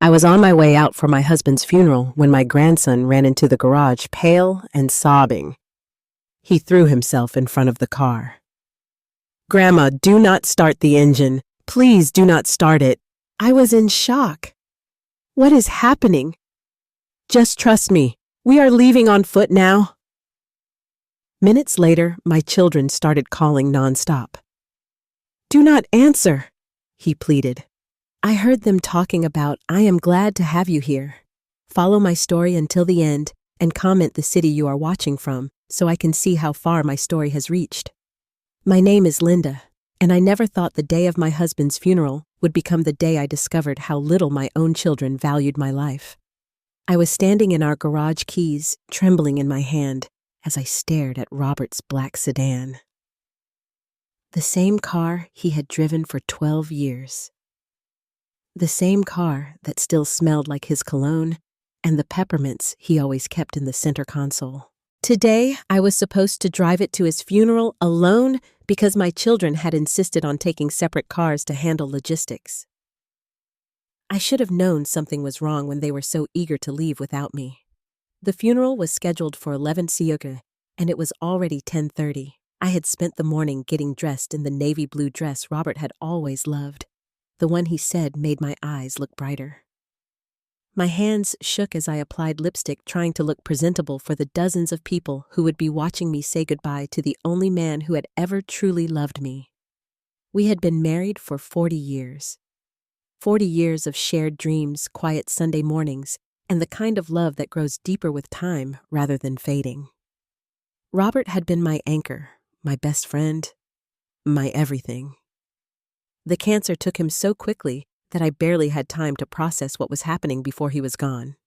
I was on my way out for my husband's funeral when my grandson ran into the garage, pale and sobbing. He threw himself in front of the car. "Grandma, do not start the engine. Please do not start it." I was in shock. "What is happening?" "Just trust me. We are leaving on foot now." Minutes later, my children started calling nonstop. "Do not answer," he pleaded. I heard them talking about, "I am glad to have you here. Follow my story until the end and comment the city you are watching from so I can see how far my story has reached." My name is Linda, and I never thought the day of my husband's funeral would become the day I discovered how little my own children valued my life. I was standing in our garage, keys trembling in my hand as I stared at Robert's black sedan. The same car he had driven for 12 years. The same car that still smelled like his cologne and the peppermints he always kept in the center console. Today, I was supposed to drive it to his funeral alone because my children had insisted on taking separate cars to handle logistics. I should have known something was wrong when they were so eager to leave without me. The funeral was scheduled for 11 Siyoka, and it was already 10:30. I had spent the morning getting dressed in the navy blue dress Robert had always loved, the one he said made my eyes look brighter. My hands shook as I applied lipstick, trying to look presentable for the dozens of people who would be watching me say goodbye to the only man who had ever truly loved me. We had been married for 40 years. 40 years of shared dreams, quiet Sunday mornings, and the kind of love that grows deeper with time rather than fading. Robert had been my anchor, my best friend, my everything. The cancer took him so quickly that I barely had time to process what was happening before he was gone.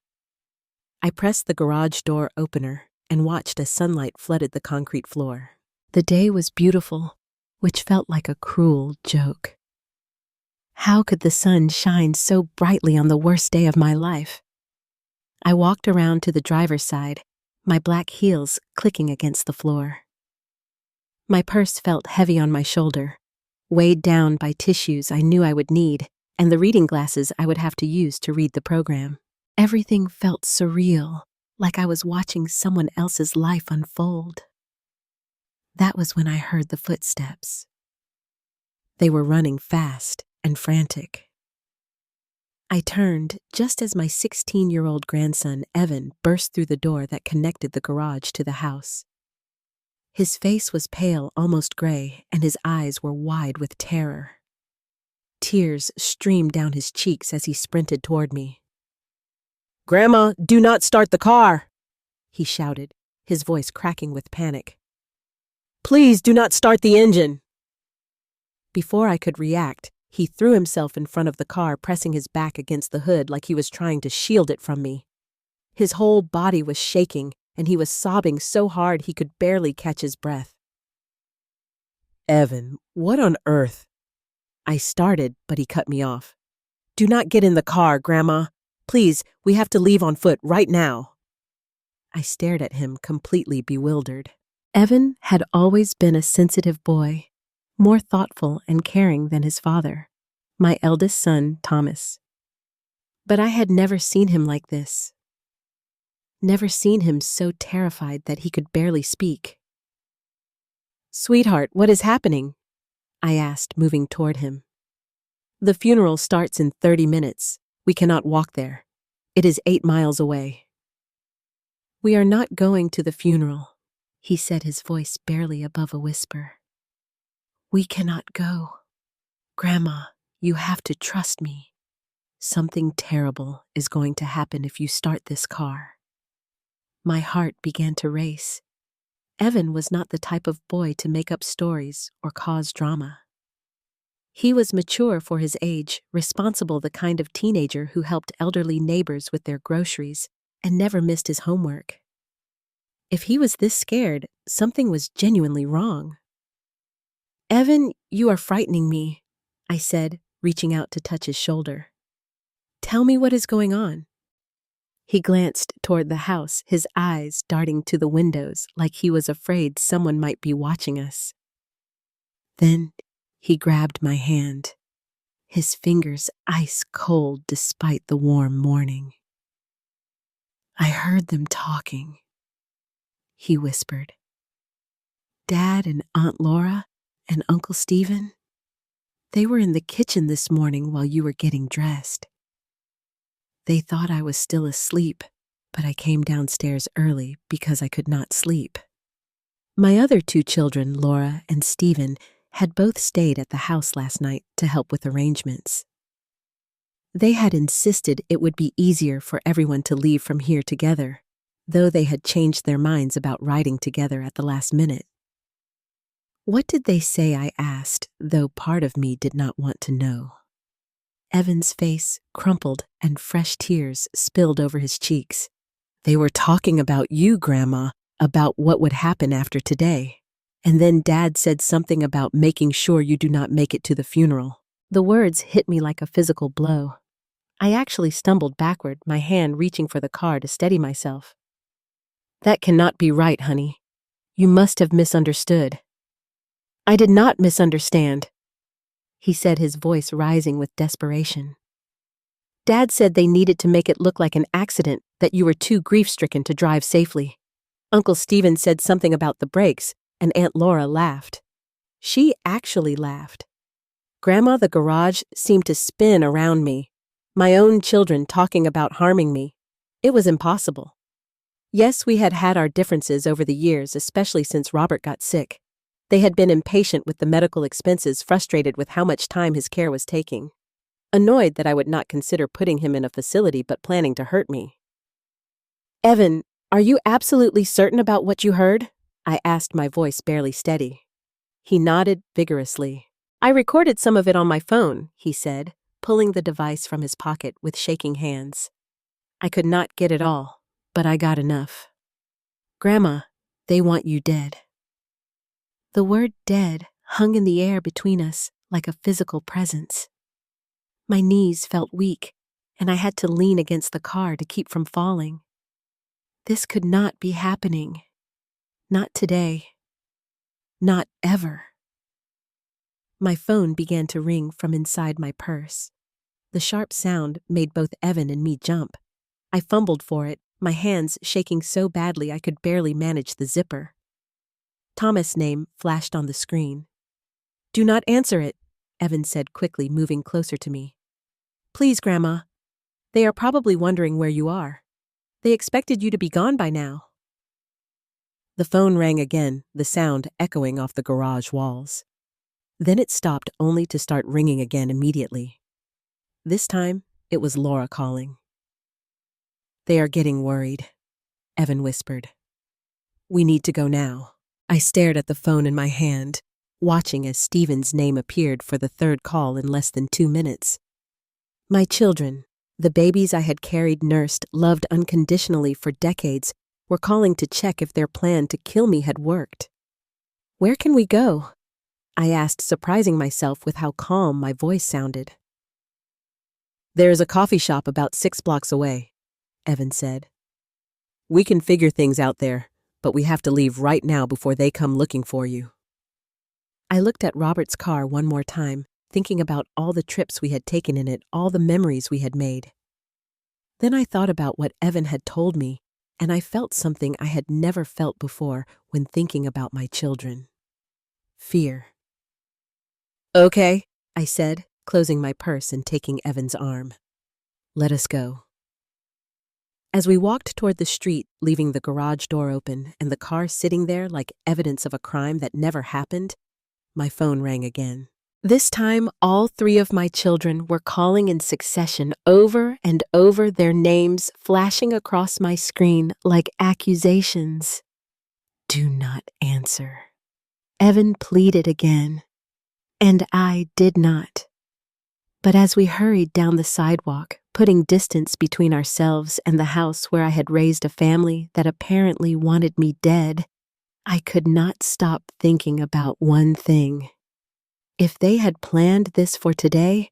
I pressed the garage door opener and watched as sunlight flooded the concrete floor. The day was beautiful, which felt like a cruel joke. How could the sun shine so brightly on the worst day of my life? I walked around to the driver's side, my black heels clicking against the floor. My purse felt heavy on my shoulder, weighed down by tissues I knew I would need and the reading glasses I would have to use to read the program. Everything felt surreal, like I was watching someone else's life unfold. That was when I heard the footsteps. They were running fast and frantic. I turned just as my 16-year-old grandson, Evan, burst through the door that connected the garage to the house. His face was pale, almost gray, and his eyes were wide with terror. Tears streamed down his cheeks as he sprinted toward me. "Grandma, do not start the car!" he shouted, his voice cracking with panic. "Please do not start the engine!" Before I could react, he threw himself in front of the car, pressing his back against the hood like he was trying to shield it from me. His whole body was shaking, and he was sobbing so hard he could barely catch his breath. "Evan, what on earth?" I started, but he cut me off. "Do not get in the car, Grandma. Please, we have to leave on foot right now." I stared at him, completely bewildered. Evan had always been a sensitive boy, more thoughtful and caring than his father, my eldest son, Thomas. But I had never seen him like this. Never seen him so terrified that he could barely speak. "Sweetheart, what is happening?" I asked, moving toward him. "The funeral starts in 30 minutes. We cannot walk there. It is 8 miles away." "We are not going to the funeral," he said, his voice barely above a whisper. "We cannot go. Grandma, you have to trust me. Something terrible is going to happen if you start this car." My heart began to race. Evan was not the type of boy to make up stories or cause drama. He was mature for his age, responsible, the kind of teenager who helped elderly neighbors with their groceries and never missed his homework. If he was this scared, something was genuinely wrong. "Evan, you are frightening me," I said, reaching out to touch his shoulder. "Tell me what is going on." He glanced toward the house, his eyes darting to the windows like he was afraid someone might be watching us. Then he grabbed my hand. his fingers ice cold despite the warm morning. "I heard them talking," he whispered. "Dad and Aunt Laura and Uncle Stephen, they were in the kitchen this morning while you were getting dressed. They thought I was still asleep, but I came downstairs early because I could not sleep." My other two children, Laura and Stephen, had both stayed at the house last night to help with arrangements. They had insisted it would be easier for everyone to leave from here together, though they had changed their minds about riding together at the last minute. "What did they say?" I asked, though part of me did not want to know. Evan's face crumpled and fresh tears spilled over his cheeks. "They were talking about you, Grandma, about what would happen after today. And then Dad said something about making sure you do not make it to the funeral." The words hit me like a physical blow. I actually stumbled backward, my hand reaching for the car to steady myself. "That cannot be right, honey. You must have misunderstood." "I did not misunderstand," he said, his voice rising with desperation. "Dad said they needed to make it look like an accident, that you were too grief-stricken to drive safely. Uncle Stephen said something about the brakes, and Aunt Laura laughed. She actually laughed. Grandma, the garage seemed to spin around me. My own children talking about harming me. It was impossible. Yes, we had had our differences over the years, especially since Robert got sick. They had been impatient with the medical expenses, frustrated with how much time his care was taking. Annoyed that I would not consider putting him in a facility but planning to hurt me. "Evan, are you absolutely certain about what you heard?" I asked, my voice barely steady. He nodded vigorously. "I recorded some of it on my phone," he said, pulling the device from his pocket with shaking hands. "I could not get it all, but I got enough. Grandma, they want you dead." The word dead hung in the air between us like a physical presence. My knees felt weak, and I had to lean against the car to keep from falling. This could not be happening. Not today. Not ever. My phone began to ring from inside my purse. The sharp sound made both Evan and me jump. I fumbled for it, my hands shaking so badly I could barely manage the zipper. Thomas' name flashed on the screen. "Do not answer it," Evan said quickly, moving closer to me. "Please, Grandma. They are probably wondering where you are. They expected you to be gone by now." The phone rang again, the sound echoing off the garage walls. Then it stopped only to start ringing again immediately. This time, it was Laura calling. "They are getting worried," Evan whispered. "We need to go now." I stared at the phone in my hand, watching as Stephen's name appeared for the third call in less than 2 minutes. My children, the babies I had carried, nursed, loved unconditionally for decades, were calling to check if their plan to kill me had worked. "Where can we go?" I asked, surprising myself with how calm my voice sounded. "There is a coffee shop about 6 blocks away," Evan said. "We can figure things out there, but we have to leave right now before they come looking for you." I looked at Robert's car one more time, thinking about all the trips we had taken in it, all the memories we had made. Then I thought about what Evan had told me, and I felt something I had never felt before when thinking about my children. Fear. "Okay," I said, closing my purse and taking Evan's arm. "Let us go." As we walked toward the street, leaving the garage door open and the car sitting there like evidence of a crime that never happened, my phone rang again. This time, all 3 of my children were calling in succession, over and over, their names flashing across my screen like accusations. "Do not answer." Evan pleaded again, and I did not. But as we hurried down the sidewalk, putting distance between ourselves and the house where I had raised a family that apparently wanted me dead, I could not stop thinking about one thing. If they had planned this for today,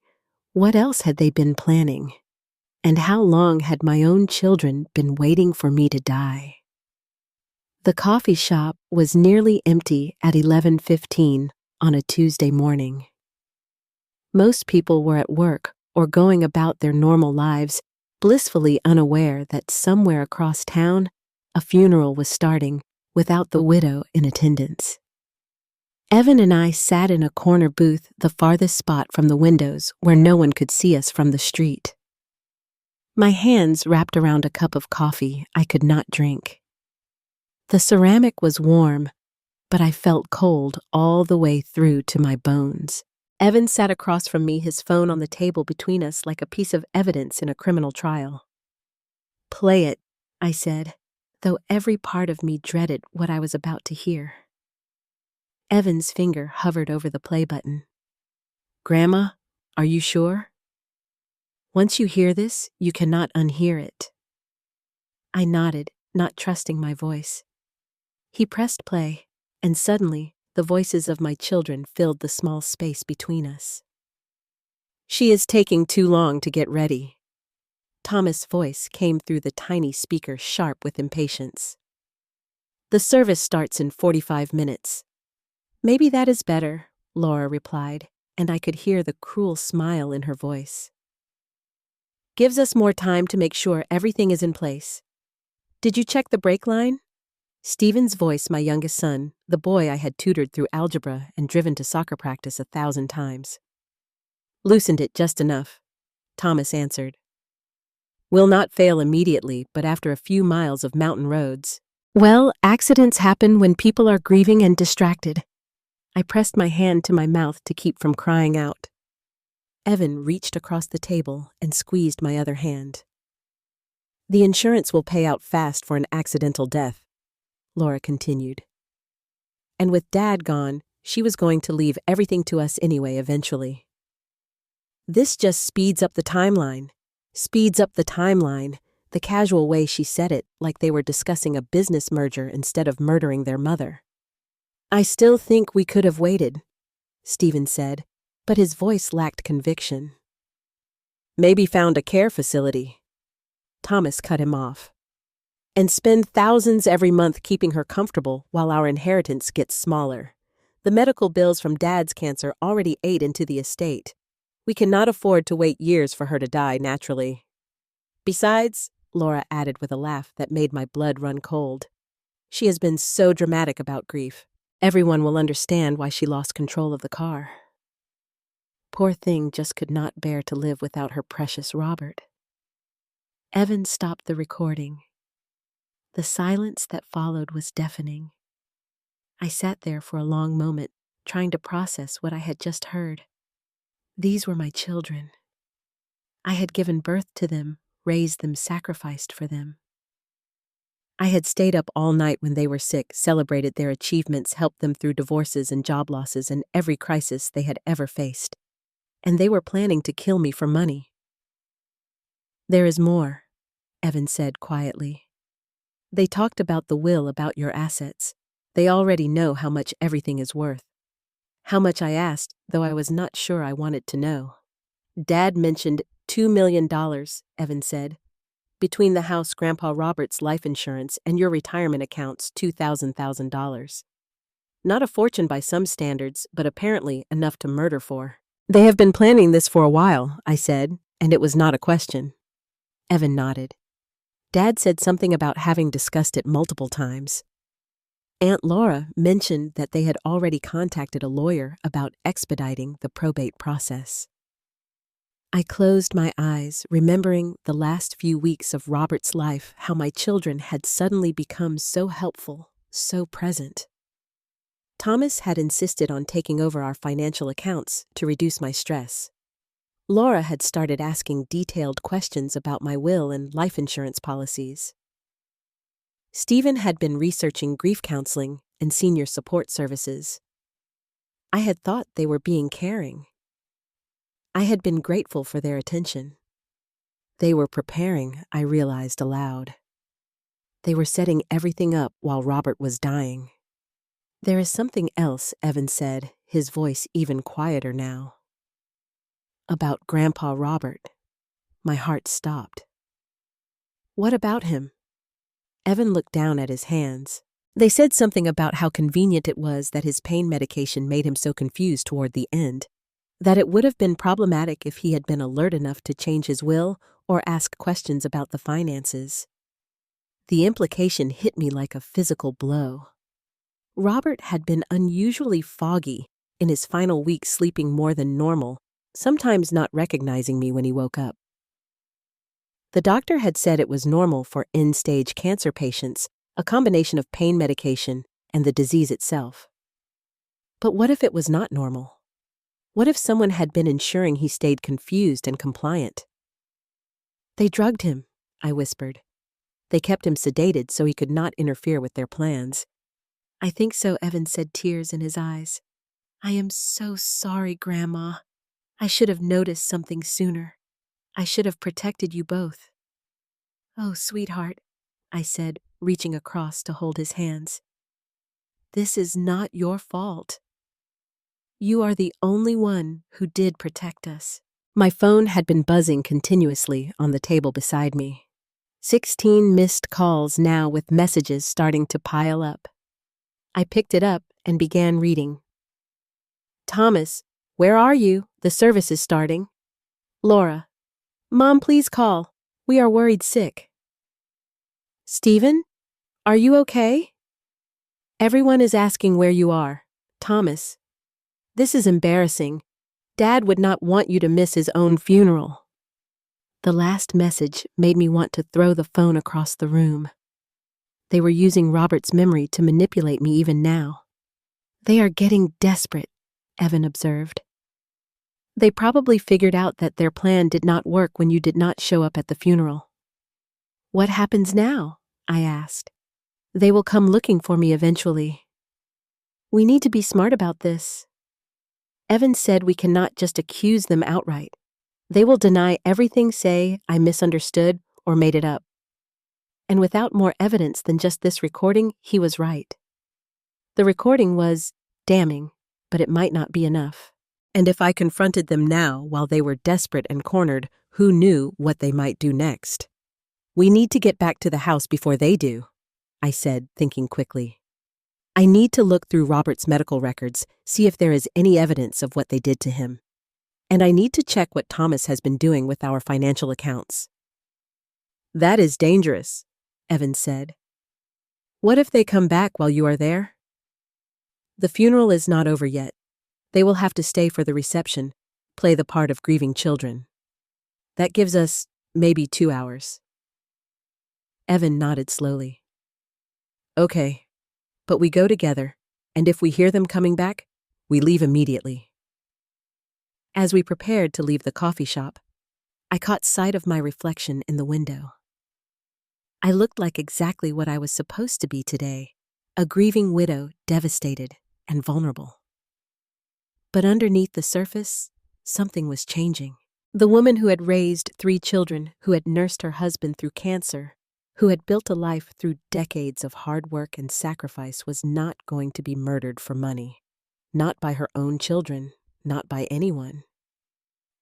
what else had they been planning? And how long had my own children been waiting for me to die? The coffee shop was nearly empty at 11:15 on a Tuesday morning. Most people were at work or going about their normal lives, blissfully unaware that somewhere across town, a funeral was starting without the widow in attendance. Evan and I sat in a corner booth, the farthest spot from the windows where no one could see us from the street. My hands wrapped around a cup of coffee I could not drink. The ceramic was warm, but I felt cold all the way through to my bones. Evan sat across from me, his phone on the table between us like a piece of evidence in a criminal trial. "Play it," I said, though every part of me dreaded what I was about to hear. Evan's finger hovered over the play button. "Grandma, are you sure? Once you hear this, you cannot unhear it." I nodded, not trusting my voice. He pressed play, and suddenly, the voices of my children filled the small space between us. "She is taking too long to get ready." Thomas' voice came through the tiny speaker, sharp with impatience. "The service starts in 45 minutes. "Maybe that is better," Laura replied, and I could hear the cruel smile in her voice. "Gives us more time to make sure everything is in place. Did you check the brake line?" Stephen's voice, my youngest son, the boy I had tutored through algebra and driven to soccer practice 1,000 times. "Loosened it just enough," Thomas answered. "Will not fail immediately, but after a few miles of mountain roads." "Well, accidents happen when people are grieving and distracted." I pressed my hand to my mouth to keep from crying out. Evan reached across the table and squeezed my other hand. "The insurance will pay out fast for an accidental death," Laura continued. "And with Dad gone, she was going to leave everything to us anyway eventually. This just speeds up the timeline. Speeds up the timeline," the casual way she said it, like they were discussing a business merger instead of murdering their mother. "I still think we could have waited," Stephen said, but his voice lacked conviction. "Maybe found a care facility." Thomas cut him off. "And spend thousands every month keeping her comfortable while our inheritance gets smaller. The medical bills from Dad's cancer already ate into the estate. We cannot afford to wait years for her to die naturally. Besides," Laura added with a laugh that made my blood run cold, "she has been so dramatic about grief. Everyone will understand why she lost control of the car. Poor thing just could not bear to live without her precious Robert." Evan stopped the recording. The silence that followed was deafening. I sat there for a long moment, trying to process what I had just heard. These were my children. I had given birth to them, raised them, sacrificed for them. I had stayed up all night when they were sick, celebrated their achievements, helped them through divorces and job losses and every crisis they had ever faced. And they were planning to kill me for money. "There is more," Evan said quietly. "They talked about the will, about your assets. They already know how much everything is worth." How much I asked, though I was not sure I wanted to know. "Dad mentioned $2 million, Evan said. "Between the house, Grandpa Robert's life insurance, and your retirement accounts, $2,000. Not a fortune by some standards, but apparently enough to murder for." "They have been planning this for a while," I said, and it was not a question. Evan nodded. "Dad said something about having discussed it multiple times. Aunt Laura mentioned that they had already contacted a lawyer about expediting the probate process." I closed my eyes, remembering the last few weeks of Robert's life, how my children had suddenly become so helpful, so present. Thomas had insisted on taking over our financial accounts to reduce my stress. Laura had started asking detailed questions about my will and life insurance policies. Stephen had been researching grief counseling and senior support services. I had thought they were being caring. I had been grateful for their attention. They were preparing, I realized aloud. They were setting everything up while Robert was dying. "There is something else," Evan said, his voice even quieter now. "About Grandpa Robert." My heart stopped. "What about him?" Evan looked down at his hands. "They said something about how convenient it was that his pain medication made him so confused toward the end. that it would have been problematic if he had been alert enough to change his will or ask questions about the finances. The implication hit me like a physical blow. Robert had been unusually foggy in his final week, sleeping more than normal, sometimes not recognizing me when he woke up. The doctor had said it was normal for end-stage cancer patients, a combination of pain medication and the disease itself. But what if it was not normal? What if someone had been ensuring he stayed confused and compliant? "They drugged him," I whispered. "They kept him sedated so he could not interfere with their plans." "I think so," Evan said, tears in his eyes. "I am so sorry, Grandma. I should have noticed something sooner. I should have protected you both." "Oh, sweetheart," I said, reaching across to hold his hands. "This is not your fault. You are the only one who did protect us." My phone had been buzzing continuously on the table beside me. 16 missed calls now, with messages starting to pile up. I picked it up and began reading. "Thomas, where are you? The service is starting." "Laura, Mom, please call. We are worried sick." "Stephen, are you okay? Everyone is asking where you are. Thomas, this is embarrassing. Dad would not want you to miss his own funeral." The last message made me want to throw the phone across the room. They were using Robert's memory to manipulate me even now. "They are getting desperate," Evan observed. "They probably figured out that their plan did not work when you did not show up at the funeral." "What happens now?" I asked. "They will come looking for me eventually. We need to be smart about this." Evan said we cannot just accuse them outright. They will deny everything, say I misunderstood or made it up. And without more evidence than just this recording, he was right. The recording was damning, but it might not be enough. And if I confronted them now while they were desperate and cornered, who knew what they might do next? "We need to get back to the house before they do," I said, thinking quickly. "I need to look through Robert's medical records, see if there is any evidence of what they did to him. And I need to check what Thomas has been doing with our financial accounts." "That is dangerous," Evan said. "What if they come back while you are there?" "The funeral is not over yet. They will have to stay for the reception, play the part of grieving children. That gives us maybe 2 hours. Evan nodded slowly. "Okay, but we go together, and if we hear them coming back, we leave immediately." As we prepared to leave the coffee shop, I caught sight of my reflection in the window. I looked like exactly what I was supposed to be today, a grieving widow, devastated and vulnerable. But underneath the surface, something was changing. The woman who had raised 3 children, who had nursed her husband through cancer, who had built a life through decades of hard work and sacrifice, was not going to be murdered for money. Not by her own children, not by anyone.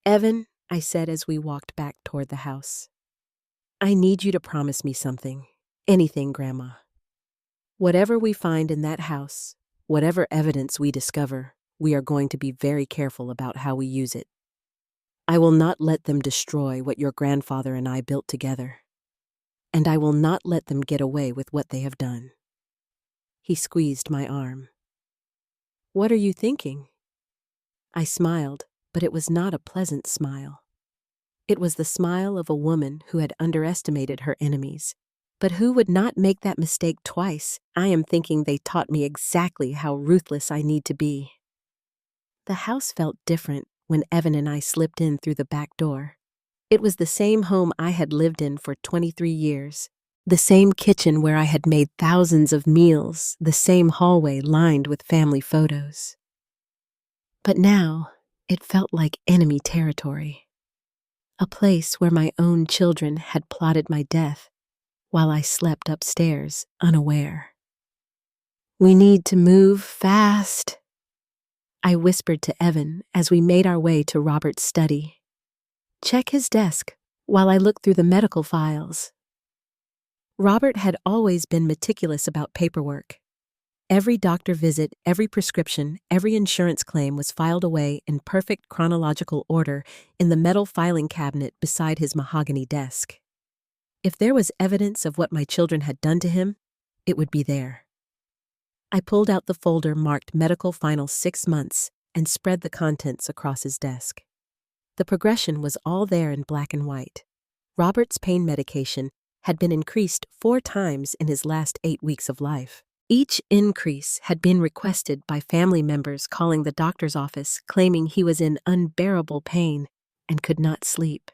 "Evan," I said as we walked back toward the house, "I need you to promise me something. Anything, Grandma. Whatever we find in that house, whatever evidence we discover, we are going to be very careful about how we use it. I will not let them destroy what your grandfather and I built together. And I will not let them get away with what they have done." He squeezed my arm. "What are you thinking?" I smiled, but it was not a pleasant smile. It was the smile of a woman who had underestimated her enemies, but who would not make that mistake twice. "I am thinking they taught me exactly how ruthless I need to be." The house felt different when Evan and I slipped in through the back door. It was the same home I had lived in for 23 years, the same kitchen where I had made thousands of meals, the same hallway lined with family photos. But now, it felt like enemy territory. A place where my own children had plotted my death, while I slept upstairs, unaware. "We need to move fast," I whispered to Evan as we made our way to Robert's study. "Check his desk while I look through the medical files." Robert had always been meticulous about paperwork. Every doctor visit, every prescription, every insurance claim was filed away in perfect chronological order in the metal filing cabinet beside his mahogany desk. If there was evidence of what my children had done to him, it would be there. I pulled out the folder marked Medical Final 6 months and spread the contents across his desk. The progression was all there in black and white. Robert's pain medication had been increased 4 times in his last 8 weeks of life. Each increase had been requested by family members calling the doctor's office claiming he was in unbearable pain and could not sleep.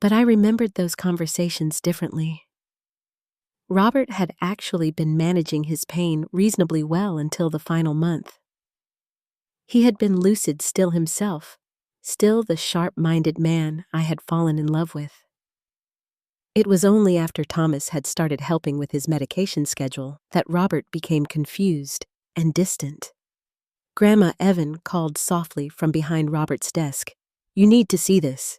But I remembered those conversations differently. Robert had actually been managing his pain reasonably well until the final month. He had been lucid still himself, still the sharp-minded man I had fallen in love with. It was only after Thomas had started helping with his medication schedule that Robert became confused and distant. Grandma Evan called softly from behind Robert's desk. "You need to see this."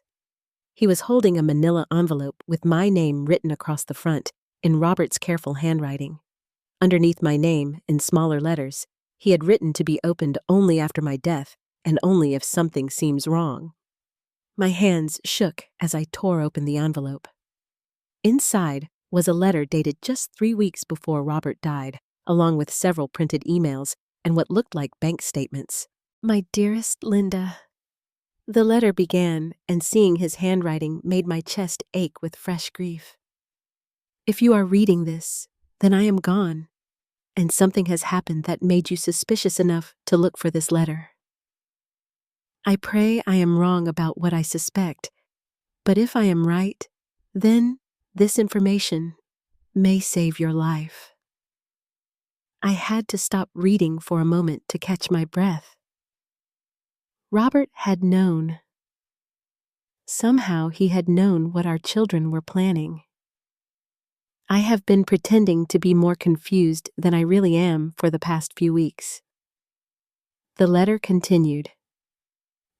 He was holding a manila envelope with my name written across the front in Robert's careful handwriting. Underneath my name, in smaller letters, he had written to be opened only after my death and only if something seems wrong. My hands shook as I tore open the envelope. Inside was a letter dated just 3 weeks before Robert died, along with several printed emails and what looked like bank statements. "My dearest Linda." The letter began, and seeing his handwriting made my chest ache with fresh grief. "If you are reading this, then I am gone, and something has happened that made you suspicious enough to look for this letter. I pray I am wrong about what I suspect, but if I am right, then this information may save your life." I had to stop reading for a moment to catch my breath. Robert had known. Somehow he had known what our children were planning. I have been pretending to be more confused than I really am for the past few weeks. The letter continued.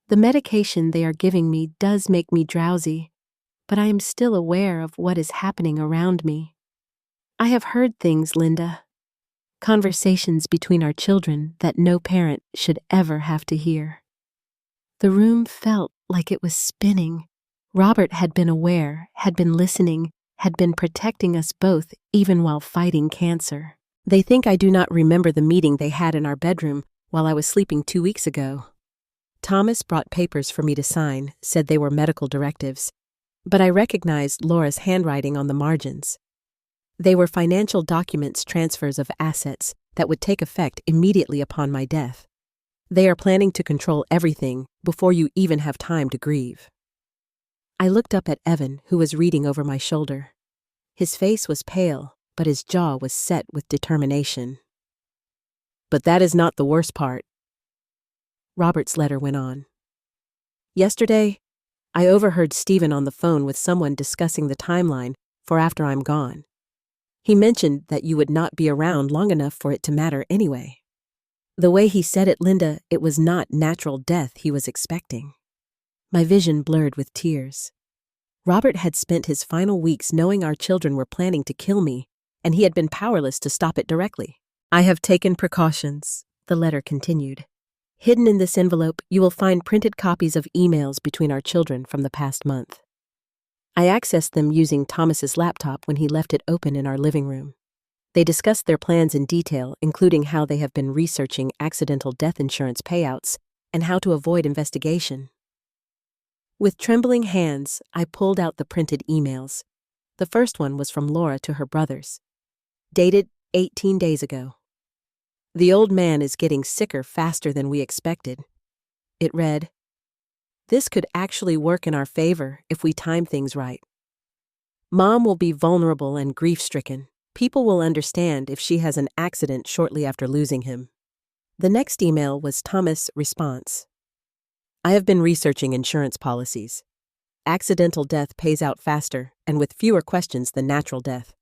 "The medication they are giving me does make me drowsy, but I am still aware of what is happening around me. I have heard things, Linda. Conversations between our children that no parent should ever have to hear." The room felt like it was spinning. Robert had been aware, had been listening, had been protecting us both even while fighting cancer. They think I do not remember the meeting they had in our bedroom while I was sleeping 2 weeks ago. Thomas brought papers for me to sign, said they were medical directives, but I recognized Laura's handwriting on the margins. They were financial documents, transfers of assets that would take effect immediately upon my death. They are planning to control everything before you even have time to grieve. I looked up at Evan, who was reading over my shoulder. His face was pale, but his jaw was set with determination. "But that is not the worst part." Robert's letter went on. "Yesterday, I overheard Stephen on the phone with someone discussing the timeline for after I'm gone. He mentioned that you would not be around long enough for it to matter anyway. The way he said it, Linda, it was not natural death he was expecting." My vision blurred with tears. Robert had spent his final weeks knowing our children were planning to kill me, and he had been powerless to stop it directly. "I have taken precautions," the letter continued. "Hidden in this envelope, you will find printed copies of emails between our children from the past month. I accessed them using Thomas's laptop when he left it open in our living room. They discussed their plans in detail, including how they have been researching accidental death insurance payouts and how to avoid investigation." With trembling hands, I pulled out the printed emails. The first one was from Laura to her brothers, dated 18 days ago. "The old man is getting sicker faster than we expected." It read, "This could actually work in our favor if we time things right. Mom will be vulnerable and grief-stricken. People will understand if she has an accident shortly after losing him." The next email was Thomas' response. "I have been researching insurance policies. Accidental death pays out faster and with fewer questions than natural death.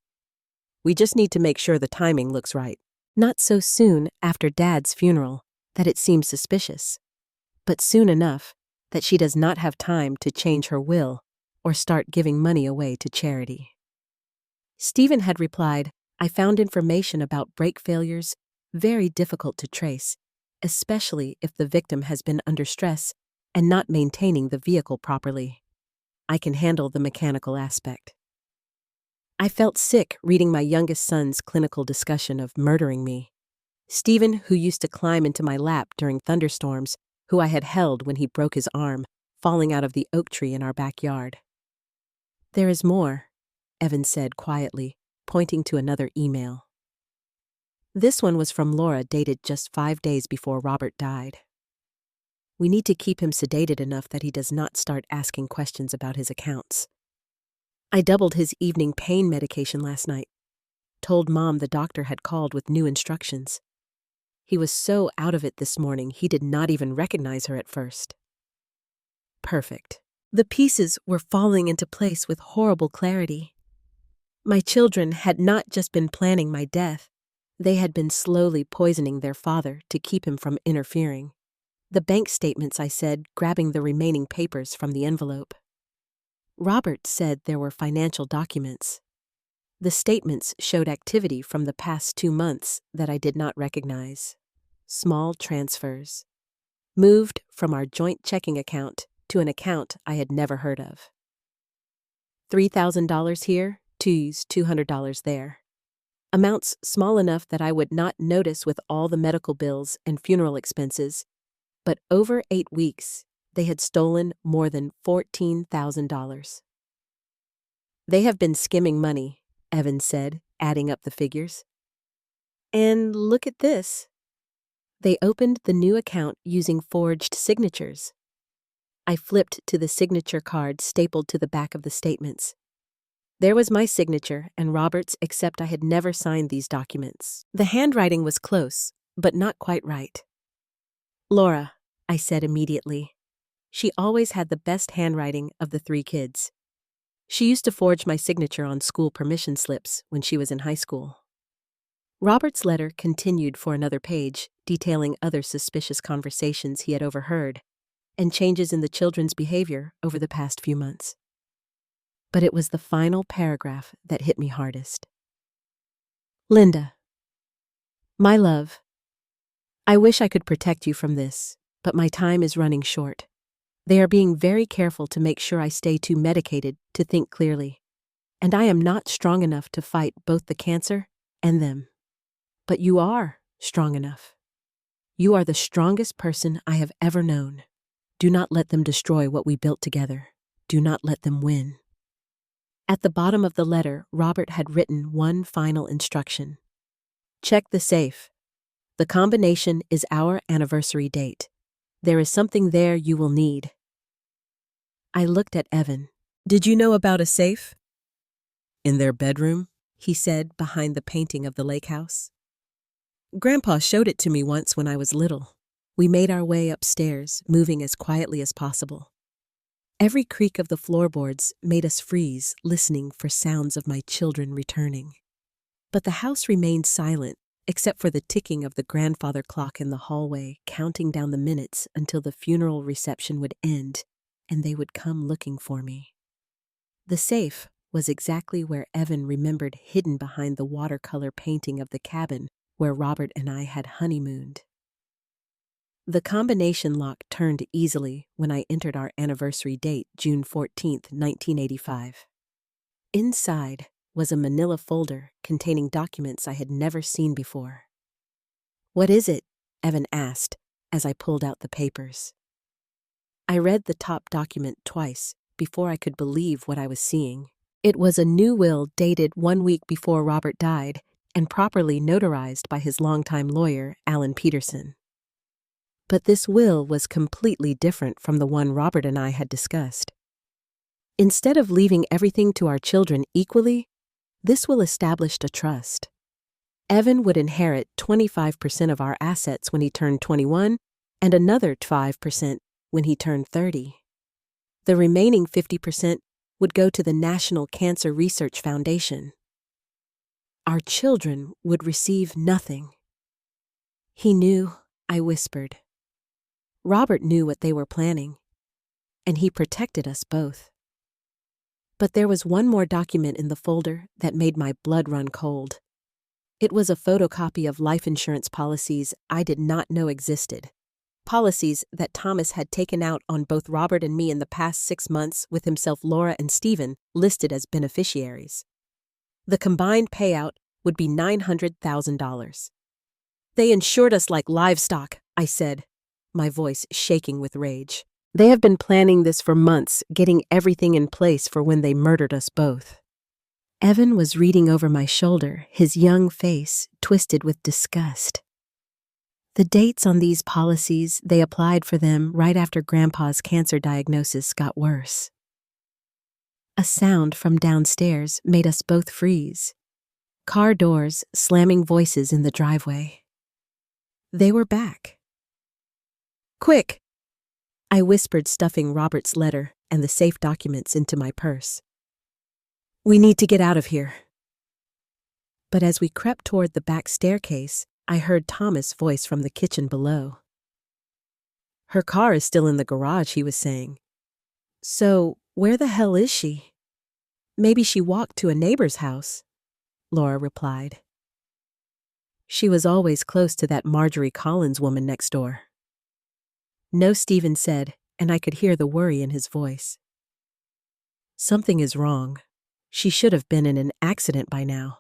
We just need to make sure the timing looks right. Not so soon after Dad's funeral that it seems suspicious, but soon enough that she does not have time to change her will or start giving money away to charity." Stephen had replied, I found information about brake failures very difficult to trace, especially if the victim has been under stress and not maintaining the vehicle properly. I can handle the mechanical aspect. I felt sick reading my youngest son's clinical discussion of murdering me. Stephen, who used to climb into my lap during thunderstorms, who I had held when he broke his arm, falling out of the oak tree in our backyard. There is more, Evan said quietly, pointing to another email. This one was from Laura, dated just 5 days before Robert died. We need to keep him sedated enough that he does not start asking questions about his accounts. I doubled his evening pain medication last night. Told Mom the doctor had called with new instructions. He was so out of it this morning he did not even recognize her at first. Perfect. The pieces were falling into place with horrible clarity. My children had not just been planning my death, they had been slowly poisoning their father to keep him from interfering. The bank statements, I said, grabbing the remaining papers from the envelope. Robert said there were financial documents. The statements showed activity from the past 2 months that I did not recognize. Small transfers. Moved from our joint checking account to an account I had never heard of. $3,000 here, $200 there. Amounts small enough that I would not notice with all the medical bills and funeral expenses, but over 8 weeks, they had stolen more than $14,000. They have been skimming money, Evan said, adding up the figures. And look at this. They opened the new account using forged signatures. I flipped to the signature card stapled to the back of the statements. There was my signature and Robert's, except I had never signed these documents. The handwriting was close, but not quite right. Laura, I said immediately. She always had the best handwriting of the 3 kids. She used to forge my signature on school permission slips when she was in high school. Robert's letter continued for another page, detailing other suspicious conversations he had overheard and changes in the children's behavior over the past few months. But it was the final paragraph that hit me hardest. Linda, my love, I wish I could protect you from this, but my time is running short. They are being very careful to make sure I stay too medicated to think clearly, and I am not strong enough to fight both the cancer and them. But you are strong enough. You are the strongest person I have ever known. Do not let them destroy what we built together. Do not let them win. At the bottom of the letter, Robert had written one final instruction. Check the safe. The combination is our anniversary date. There is something there you will need. I looked at Evan. Did you know about a safe? In their bedroom, he said, behind the painting of the lake house. Grandpa showed it to me once when I was little. We made our way upstairs, moving as quietly as possible. Every creak of the floorboards made us freeze, listening for sounds of my children returning. But the house remained silent, except for the ticking of the grandfather clock in the hallway, counting down the minutes until the funeral reception would end, and they would come looking for me. The safe was exactly where Evan remembered, hidden behind the watercolor painting of the cabin where Robert and I had honeymooned. The combination lock turned easily when I entered our anniversary date, June 14th, 1985. Inside was a manila folder containing documents I had never seen before. What is it? Evan asked as I pulled out the papers. I read the top document twice before I could believe what I was seeing. It was a new will dated 1 week before Robert died and properly notarized by his longtime lawyer, Alan Peterson. But this will was completely different from the one Robert and I had discussed. Instead of leaving everything to our children equally, this will established a trust. Evan would inherit 25% of our assets when he turned 21 and another 5% when he turned 30. The remaining 50% would go to the National Cancer Research Foundation. Our children would receive nothing. He knew, I whispered. Robert knew what they were planning, and he protected us both. But there was one more document in the folder that made my blood run cold. It was a photocopy of life insurance policies I did not know existed. Policies that Thomas had taken out on both Robert and me in the past 6 months, with himself, Laura, and Stephen listed as beneficiaries. The combined payout would be $900,000. They insured us like livestock, I said, my voice shaking with rage. They have been planning this for months, getting everything in place for when they murdered us both. Evan was reading over my shoulder, his young face twisted with disgust. The dates on these policies, they applied for them right after Grandpa's cancer diagnosis got worse. A sound from downstairs made us both freeze. Car doors, slamming voices in the driveway. They were back. Quick! I whispered, stuffing Robert's letter and the safe documents into my purse. We need to get out of here. But as we crept toward the back staircase, I heard Thomas' voice from the kitchen below. Her car is still in the garage, he was saying. So, where the hell is she? Maybe she walked to a neighbor's house, Laura replied. She was always close to that Marjorie Collins woman next door. No, Stephen said, and I could hear the worry in his voice. Something is wrong. She should have been in an accident by now.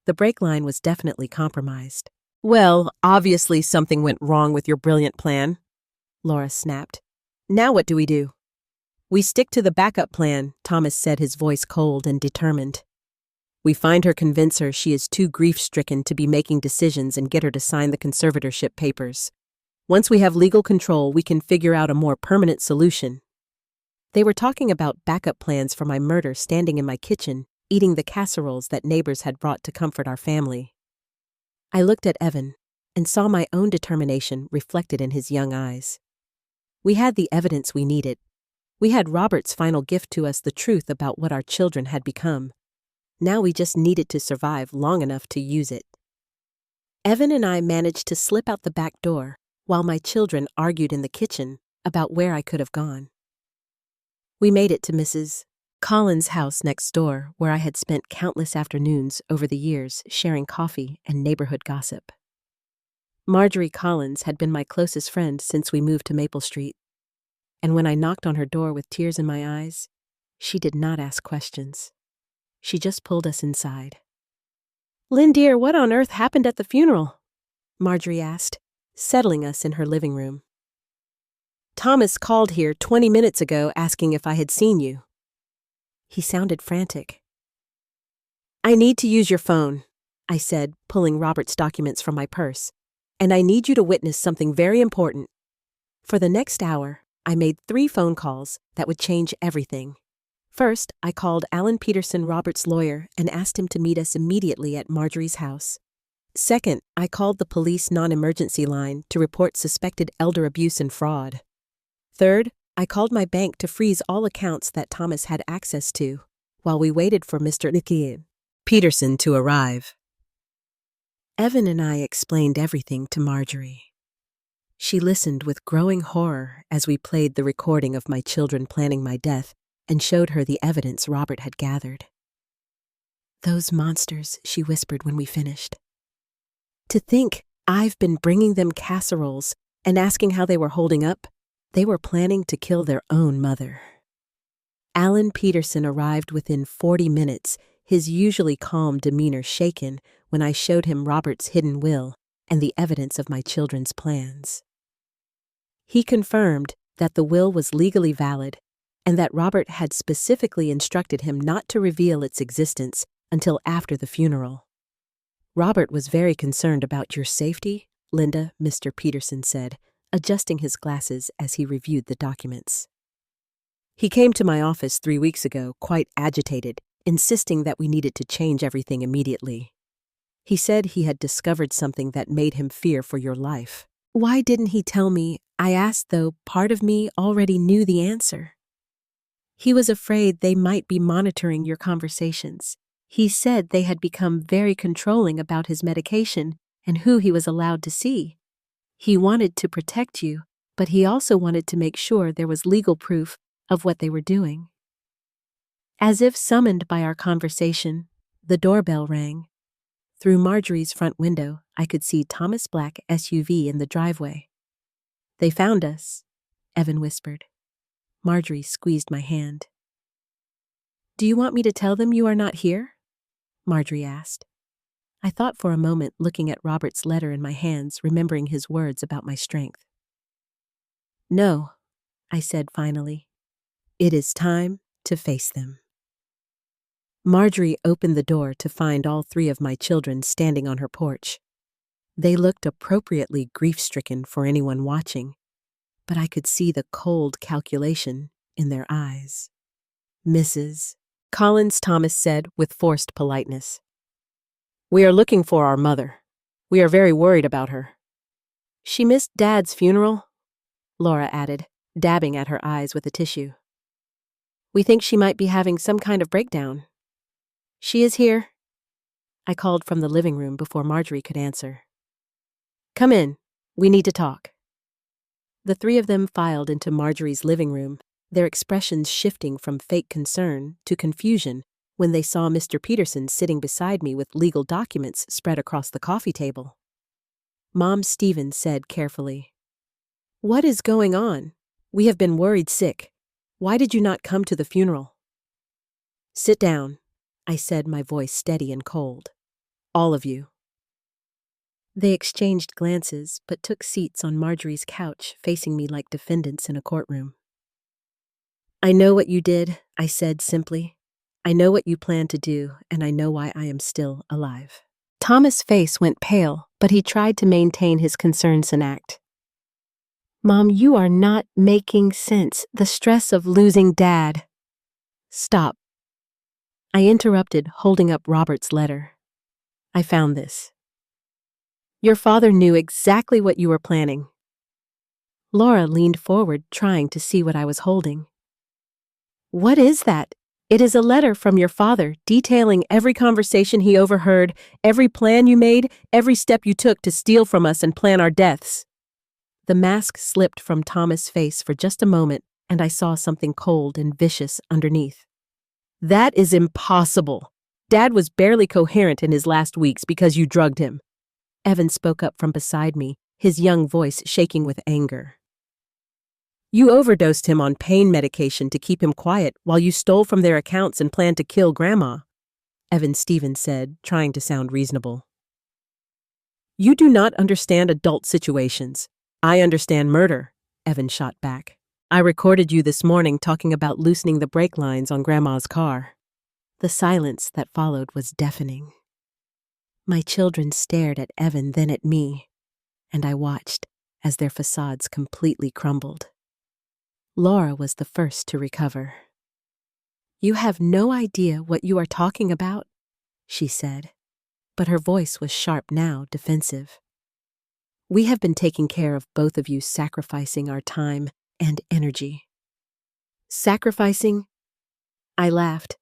The brake line was definitely compromised. Well, obviously something went wrong with your brilliant plan, Laura snapped. Now what do we do? We stick to the backup plan, Thomas said, his voice cold and determined. We find her, convince her she is too grief-stricken to be making decisions, and get her to sign the conservatorship papers. Once we have legal control, we can figure out a more permanent solution. They were talking about backup plans for my murder, standing in my kitchen, eating the casseroles that neighbors had brought to comfort our family. I looked at Evan and saw my own determination reflected in his young eyes. We had the evidence we needed. We had Robert's final gift to us, the truth about what our children had become. Now we just needed to survive long enough to use it. Evan and I managed to slip out the back door while my children argued in the kitchen about where I could have gone. We made it to Mrs. Collins' house next door, where I had spent countless afternoons over the years sharing coffee and neighborhood gossip. Marjorie Collins had been my closest friend since we moved to Maple Street, and when I knocked on her door with tears in my eyes, she did not ask questions. She just pulled us inside. Lynn, dear, what on earth happened at the funeral? Marjorie asked, settling us in her living room. Thomas called here 20 minutes ago asking if I had seen you. He sounded frantic. I need to use your phone, I said, pulling Robert's documents from my purse, and I need you to witness something very important. For the next hour, I made 3 phone calls that would change everything. First, I called Alan Peterson, Robert's lawyer, and asked him to meet us immediately at Marjorie's house. Second, I called the police non-emergency line to report suspected elder abuse and fraud. Third, I called my bank to freeze all accounts that Thomas had access to, while we waited for Mr. Peterson to arrive. Evan and I explained everything to Marjorie. She listened with growing horror as we played the recording of my children planning my death and showed her the evidence Robert had gathered. Those monsters, she whispered when we finished. To think I've been bringing them casseroles and asking how they were holding up. They were planning to kill their own mother. Alan Peterson arrived within 40 minutes, his usually calm demeanor shaken when I showed him Robert's hidden will and the evidence of my children's plans. He confirmed that the will was legally valid and that Robert had specifically instructed him not to reveal its existence until after the funeral. Robert was very concerned about your safety, Linda, Mr. Peterson said, adjusting his glasses as he reviewed the documents. He came to my office 3 weeks ago, quite agitated, insisting that we needed to change everything immediately. He said he had discovered something that made him fear for your life. Why didn't he tell me? I asked, though part of me already knew the answer. He was afraid they might be monitoring your conversations. He said they had become very controlling about his medication and who he was allowed to see. He wanted to protect you, but he also wanted to make sure there was legal proof of what they were doing. As if summoned by our conversation, the doorbell rang. Through Marjorie's front window, I could see Thomas' black SUV in the driveway. "They found us," Evan whispered. Marjorie squeezed my hand. "Do you want me to tell them you are not here?" Marjorie asked. I thought for a moment, looking at Robert's letter in my hands, remembering his words about my strength. "No," I said finally. "It is time to face them." Marjorie opened the door to find all three of my children standing on her porch. They looked appropriately grief-stricken for anyone watching, but I could see the cold calculation in their eyes. "Mrs. Collins," Thomas said with forced politeness, "we are looking for our mother. We are very worried about her." "She missed Dad's funeral," Laura added, dabbing at her eyes with a tissue. "We think she might be having some kind of breakdown." "She is here," I called from the living room before Marjorie could answer. "Come in. We need to talk." The three of them filed into Marjorie's living room, their expressions shifting from fake concern to confusion when they saw Mr. Peterson sitting beside me with legal documents spread across the coffee table. Mom Stevens said carefully, "What is going on? We have been worried sick. Why did you not come to the funeral?" "Sit down," I said, my voice steady and cold. "All of you." They exchanged glances, but took seats on Marjorie's couch, facing me like defendants in a courtroom. "I know what you did," I said simply. "I know what you plan to do, and I know why I am still alive." Thomas' face went pale, but he tried to maintain his concerned act. "Mom, you are not making sense. The stress of losing Dad." "Stop." I interrupted, holding up Robert's letter. "I found this. Your father knew exactly what you were planning." Laura leaned forward, trying to see what I was holding. "What is that?" "It is a letter from your father detailing every conversation he overheard, every plan you made, every step you took to steal from us and plan our deaths." The mask slipped from Thomas' face for just a moment, and I saw something cold and vicious underneath. "That is impossible. Dad was barely coherent in his last weeks because you drugged him." Evan spoke up from beside me, his young voice shaking with anger. "You overdosed him on pain medication to keep him quiet while you stole from their accounts and planned to kill Grandma," Evan Stevens said, trying to sound reasonable. "You do not understand adult situations. I understand murder," Evan shot back. "I recorded you this morning talking about loosening the brake lines on Grandma's car." The silence that followed was deafening. My children stared at Evan, then at me, and I watched as their facades completely crumbled. Laura was the first to recover. "You have no idea what you are talking about," she said, but her voice was sharp now, defensive. "We have been taking care of both of you, sacrificing our time and energy." "Sacrificing?" I laughed,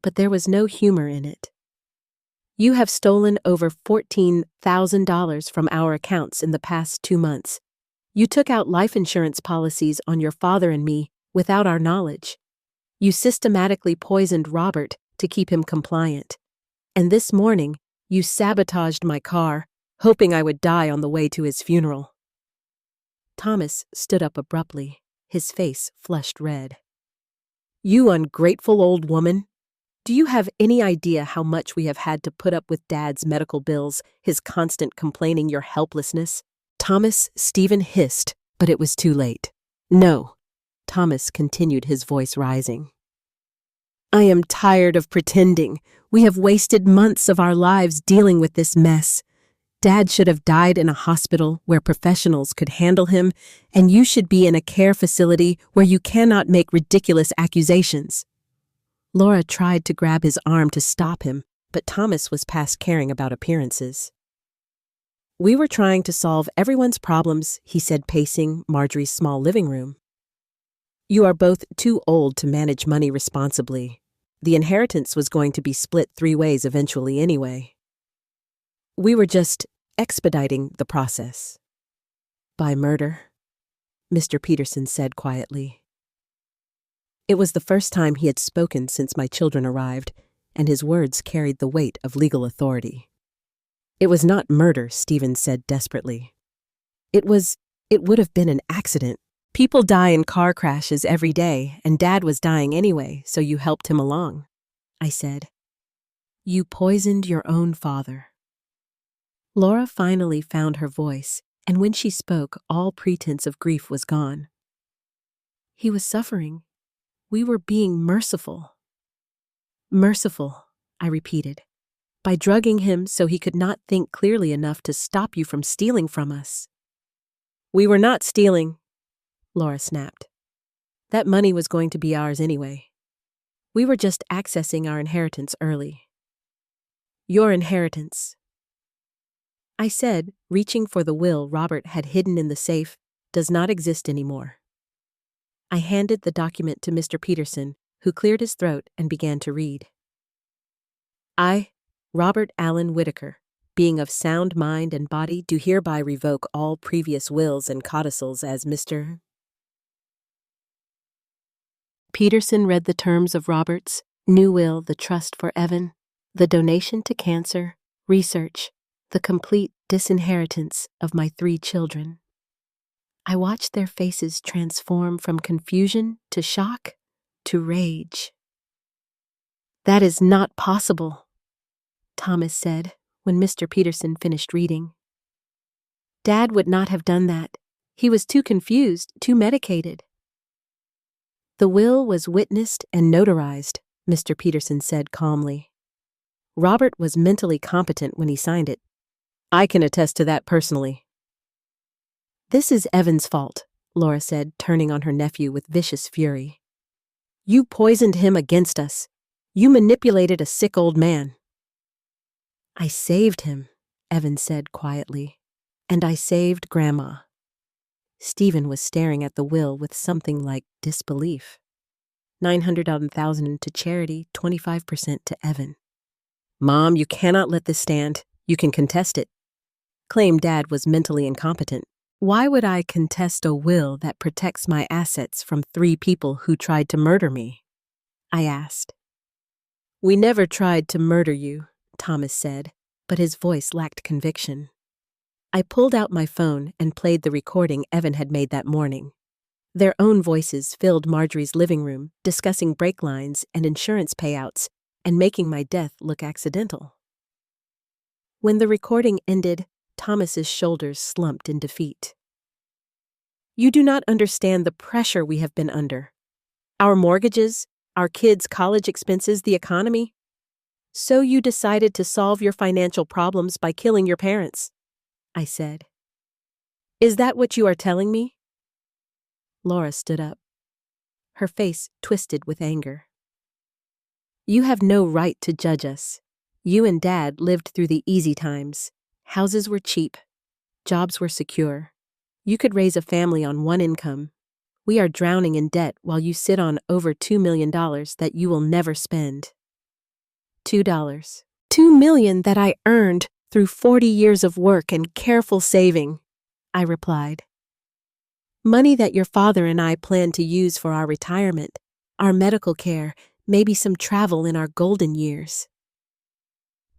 but there was no humor in it. "You have stolen over $14,000 from our accounts in the past 2 months. You took out life insurance policies on your father and me without our knowledge. You systematically poisoned Robert to keep him compliant. And this morning, you sabotaged my car, hoping I would die on the way to his funeral." Thomas stood up abruptly, his face flushed red. "You ungrateful old woman. Do you have any idea how much we have had to put up with Dad's medical bills, his constant complaining, your helplessness?" Thomas Stephen hissed, but it was too late. "No," Thomas continued, his voice rising. "I am tired of pretending. We have wasted months of our lives dealing with this mess. Dad should have died in a hospital where professionals could handle him, and you should be in a care facility where you cannot make ridiculous accusations." Laura tried to grab his arm to stop him, but Thomas was past caring about appearances. "We were trying to solve everyone's problems," he said, pacing Marjorie's small living room. "You are both too old to manage money responsibly. The inheritance was going to be split 3 ways eventually anyway. We were just expediting the process." "By murder," Mr. Peterson said quietly. It was the first time he had spoken since my children arrived, and his words carried the weight of legal authority. It was not murder, Stephen said desperately. It would have been an accident. People die in car crashes every day, and Dad was dying anyway, so you helped him along, I said. You poisoned your own father. Laura finally found her voice, and when she spoke, all pretense of grief was gone. He was suffering. We were being merciful. Merciful, I repeated, by drugging him so he could not think clearly enough to stop you from stealing from us. We were not stealing, Laura snapped. That money was going to be ours anyway. We were just accessing our inheritance early. Your inheritance, I said, reaching for the will Robert had hidden in the safe, does not exist anymore. I handed the document to Mr. Peterson, who cleared his throat and began to read. I, Robert Allen Whitaker, being of sound mind and body, do hereby revoke all previous wills and codicils as Mr. Peterson read the terms of Robert's new will, the trust for Evan, the donation to cancer, research, the complete disinheritance of my 3 children. I watched their faces transform from confusion to shock to rage. That is not possible, Thomas said when Mr. Peterson finished reading. Dad would not have done that. He was too confused, too medicated. The will was witnessed and notarized, Mr. Peterson said calmly. Robert was mentally competent when he signed it. I can attest to that personally. This is Evan's fault, Laura said, turning on her nephew with vicious fury. You poisoned him against us. You manipulated a sick old man. I saved him, Evan said quietly. And I saved Grandma. Stephen was staring at the will with something like disbelief. $900,000 to charity, 25% to Evan. Mom, you cannot let this stand. You can contest it. Claimed Dad was mentally incompetent. Why would I contest a will that protects my assets from 3 people who tried to murder me? I asked. We never tried to murder you, Thomas said, but his voice lacked conviction. I pulled out my phone and played the recording Evan had made that morning. Their own voices filled Marjorie's living room, discussing brake lines and insurance payouts, and making my death look accidental. When the recording ended, Thomas's shoulders slumped in defeat. You do not understand the pressure we have been under. Our mortgages, our kids' college expenses, the economy. So you decided to solve your financial problems by killing your parents, I said. Is that what you are telling me? Laura stood up, her face twisted with anger. You have no right to judge us. You and Dad lived through the easy times. Houses were cheap. Jobs were secure. You could raise a family on one income. We are drowning in debt while you sit on over $2 million that you will never spend. $2. $2 million that I earned through 40 years of work and careful saving, I replied. Money that your father and I plan to use for our retirement, our medical care, maybe some travel in our golden years.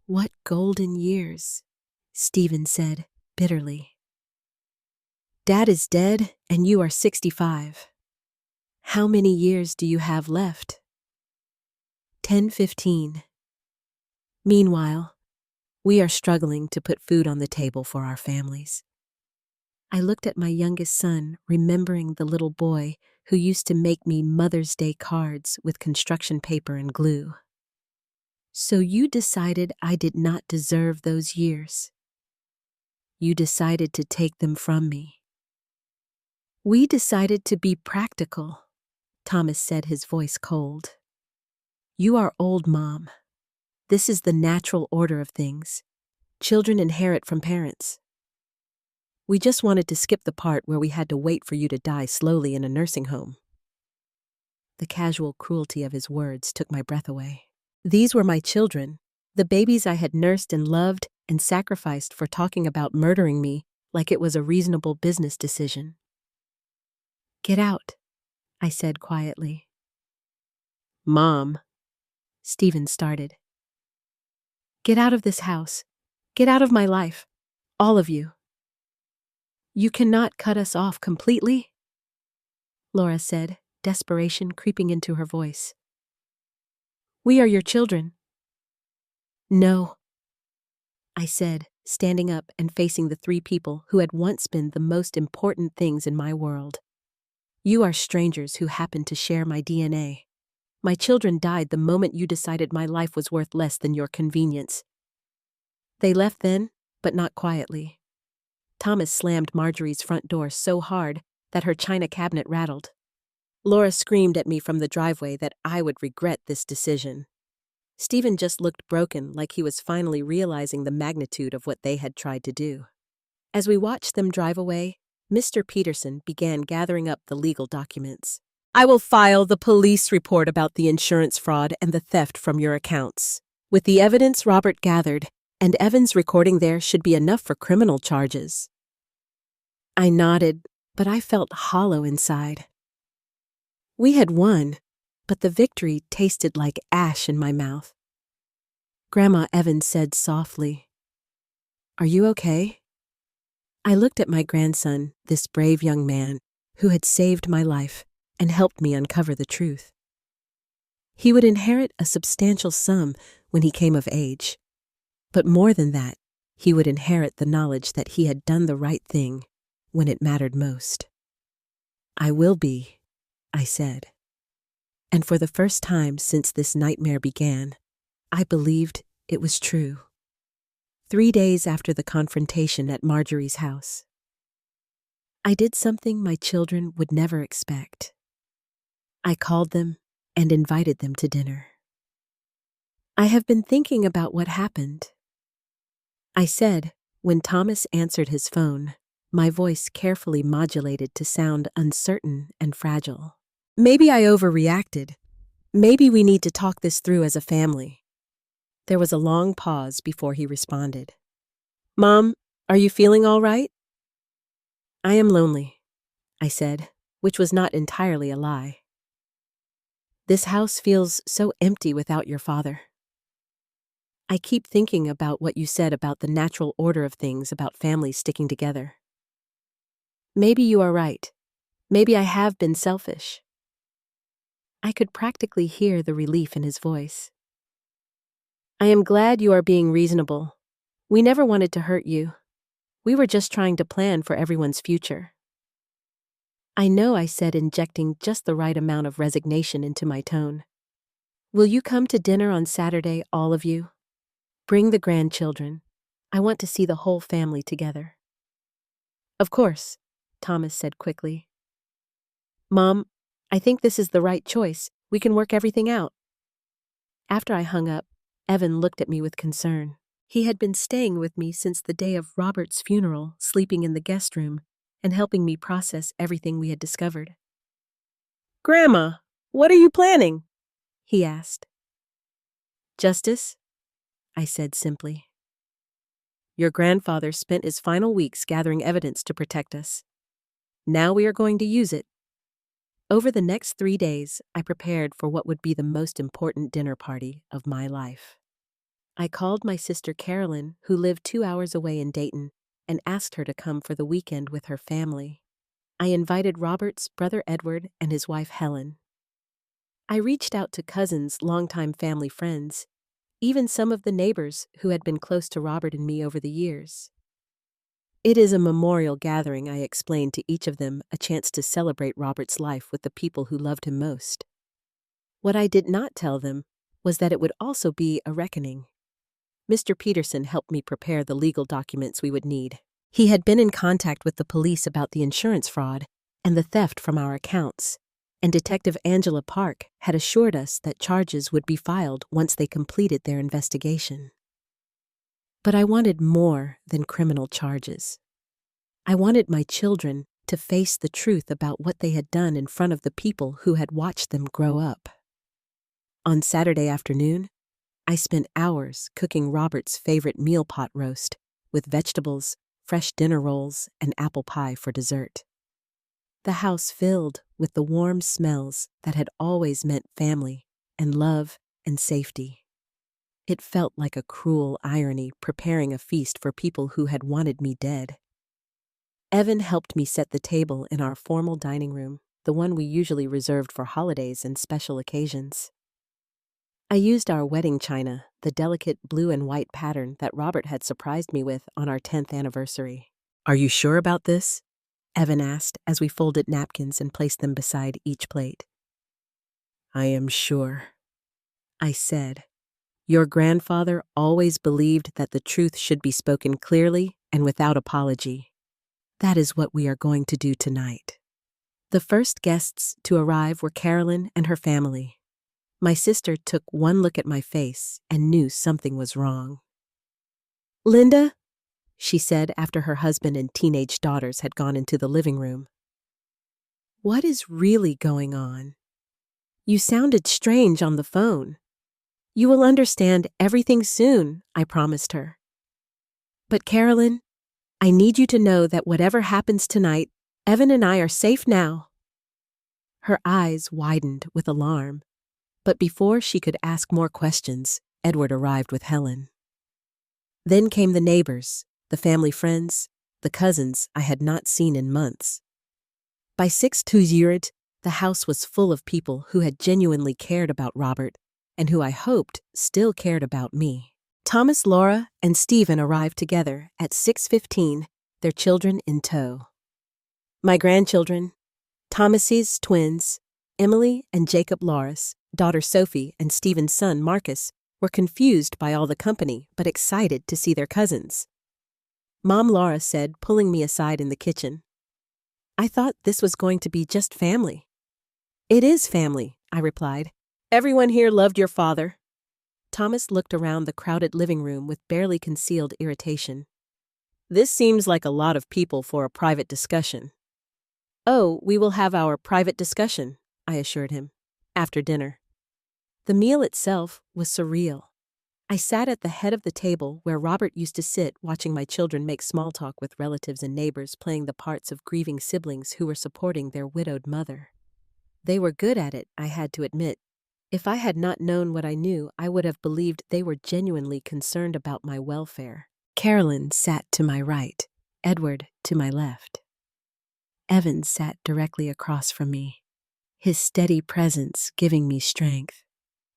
What golden years? Stephen said bitterly. Dad is dead and you are 65. How many years do you have left? 10, 15. Meanwhile, we are struggling to put food on the table for our families. I looked at my youngest son, remembering the little boy who used to make me Mother's Day cards with construction paper and glue. So you decided I did not deserve those years. You decided to take them from me. We decided to be practical, Thomas said, his voice cold. You are old, Mom. This is the natural order of things. Children inherit from parents. We just wanted to skip the part where we had to wait for you to die slowly in a nursing home. The casual cruelty of his words took my breath away. These were my children, the babies I had nursed and loved and sacrificed for talking about murdering me like it was a reasonable business decision. Get out, I said quietly. Mom, Stephen started. Get out of this house. Get out of my life. All of you. You cannot cut us off completely, Laura said, desperation creeping into her voice. We are your children. No, I said, standing up and facing the three people who had once been the most important things in my world. You are strangers who happen to share my DNA. My children died the moment you decided my life was worth less than your convenience. They left then, but not quietly. Thomas slammed Marjorie's front door so hard that her china cabinet rattled. Laura screamed at me from the driveway that I would regret this decision. Stephen just looked broken, like he was finally realizing the magnitude of what they had tried to do. As we watched them drive away, Mr. Peterson began gathering up the legal documents. I will file the police report about the insurance fraud and the theft from your accounts. With the evidence Robert gathered, and Evan's recording there should be enough for criminal charges. I nodded, but I felt hollow inside. We had won, but the victory tasted like ash in my mouth. Grandma Evan said softly, "Are you okay?" I looked at my grandson, this brave young man who had saved my life and helped me uncover the truth. He would inherit a substantial sum when he came of age. But more than that, he would inherit the knowledge that he had done the right thing when it mattered most. I will be, I said. And for the first time since this nightmare began, I believed it was true. 3 days after the confrontation at Marjorie's house, I did something my children would never expect. I called them and invited them to dinner. I have been thinking about what happened, I said when Thomas answered his phone, my voice carefully modulated to sound uncertain and fragile. Maybe I overreacted. Maybe we need to talk this through as a family. There was a long pause before he responded. Mom, are you feeling all right? I am lonely, I said, which was not entirely a lie. This house feels so empty without your father. I keep thinking about what you said about the natural order of things about families sticking together. Maybe you are right. Maybe I have been selfish. I could practically hear the relief in his voice. I am glad you are being reasonable. We never wanted to hurt you. We were just trying to plan for everyone's future. I know I said, injecting just the right amount of resignation into my tone. Will you come to dinner on Saturday, all of you? Bring the grandchildren. I want to see the whole family together. Of course, Thomas said quickly. Mom, I think this is the right choice. We can work everything out. After I hung up, Evan looked at me with concern. He had been staying with me since the day of Robert's funeral, sleeping in the guest room and helping me process everything we had discovered. Grandma, what are you planning? He asked. Justice, I said simply. Your grandfather spent his final weeks gathering evidence to protect us. Now we are going to use it. Over the next 3 days, I prepared for what would be the most important dinner party of my life. I called my sister Carolyn, who lived 2 hours away in Dayton, and asked her to come for the weekend with her family. I invited Robert's brother Edward and his wife Helen. I reached out to cousins, longtime family friends, even some of the neighbors who had been close to Robert and me over the years. It is a memorial gathering, I explained to each of them, a chance to celebrate Robert's life with the people who loved him most. What I did not tell them was that it would also be a reckoning. Mr. Peterson helped me prepare the legal documents we would need. He had been in contact with the police about the insurance fraud and the theft from our accounts, and Detective Angela Park had assured us that charges would be filed once they completed their investigation. But I wanted more than criminal charges. I wanted my children to face the truth about what they had done in front of the people who had watched them grow up. On Saturday afternoon, I spent hours cooking Robert's favorite meal pot roast with vegetables, fresh dinner rolls, and apple pie for dessert. The house filled with the warm smells that had always meant family and love and safety. It felt like a cruel irony preparing a feast for people who had wanted me dead. Evan helped me set the table in our formal dining room, the one we usually reserved for holidays and special occasions. I used our wedding china, the delicate blue and white pattern that Robert had surprised me with on our 10th anniversary. "Are you sure about this?" Evan asked as we folded napkins and placed them beside each plate. "I am sure," I said. "Your grandfather always believed that the truth should be spoken clearly and without apology. That is what we are going to do tonight." The first guests to arrive were Carolyn and her family. My sister took one look at my face and knew something was wrong. "Linda," she said after her husband and teenage daughters had gone into the living room, "what is really going on? You sounded strange on the phone." "You will understand everything soon," I promised her. "But Carolyn, I need you to know that whatever happens tonight, Evan and I are safe now." Her eyes widened with alarm, but before she could ask more questions, Edward arrived with Helen. Then came the neighbors, the family friends, the cousins I had not seen in months. By 6:20, the house was full of people who had genuinely cared about Robert and who I hoped still cared about me. Thomas, Laura, and Stephen arrived together at 6:15, their children in tow. My grandchildren, Thomas's twins, Emily and Jacob Loris, daughter Sophie, and Stephen's son Marcus, were confused by all the company but excited to see their cousins. Mom Laura said, pulling me aside in the kitchen, "I thought this was going to be just family." "It is family," I replied. "Everyone here loved your father." Thomas looked around the crowded living room with barely concealed irritation. "This seems like a lot of people for a private discussion." "Oh, we will have our private discussion," I assured him, "after dinner." The meal itself was surreal. I sat at the head of the table where Robert used to sit, watching my children make small talk with relatives and neighbors, playing the parts of grieving siblings who were supporting their widowed mother. They were good at it, I had to admit. If I had not known what I knew, I would have believed they were genuinely concerned about my welfare. Carolyn sat to my right, Edward to my left. Evan sat directly across from me, his steady presence giving me strength.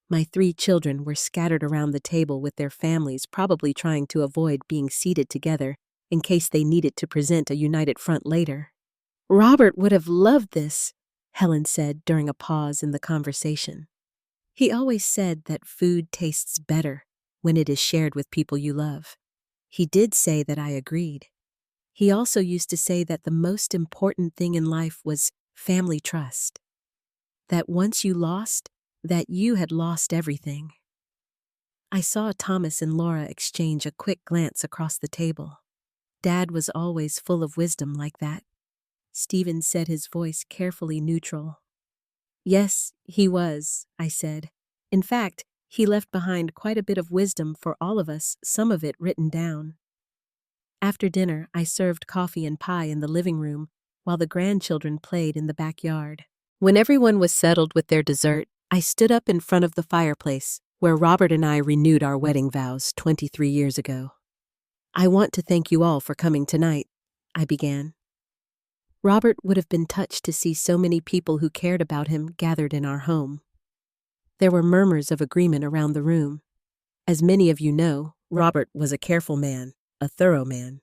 My 3 children were scattered around the table with their families, probably trying to avoid being seated together in case they needed to present a united front later. "Robert would have loved this," Helen said during a pause in the conversation. "He always said that food tastes better when it is shared with people you love." He did say that I agreed. He also used to say that the most important thing in life was family trust. That once you lost, that you had lost everything. I saw Thomas and Laura exchange a quick glance across the table. Dad was always full of wisdom like that. Stephen said, his voice carefully neutral. "Yes, he was," I said. "In fact, he left behind quite a bit of wisdom for all of us, some of it written down." After dinner, I served coffee and pie in the living room while the grandchildren played in the backyard. When everyone was settled with their dessert, I stood up in front of the fireplace where Robert and I renewed our wedding vows 23 years ago. "I want to thank you all for coming tonight," I began. Robert would have been touched to see so many people who cared about him gathered in our home. There were murmurs of agreement around the room. As many of you know, Robert was a careful man, a thorough man.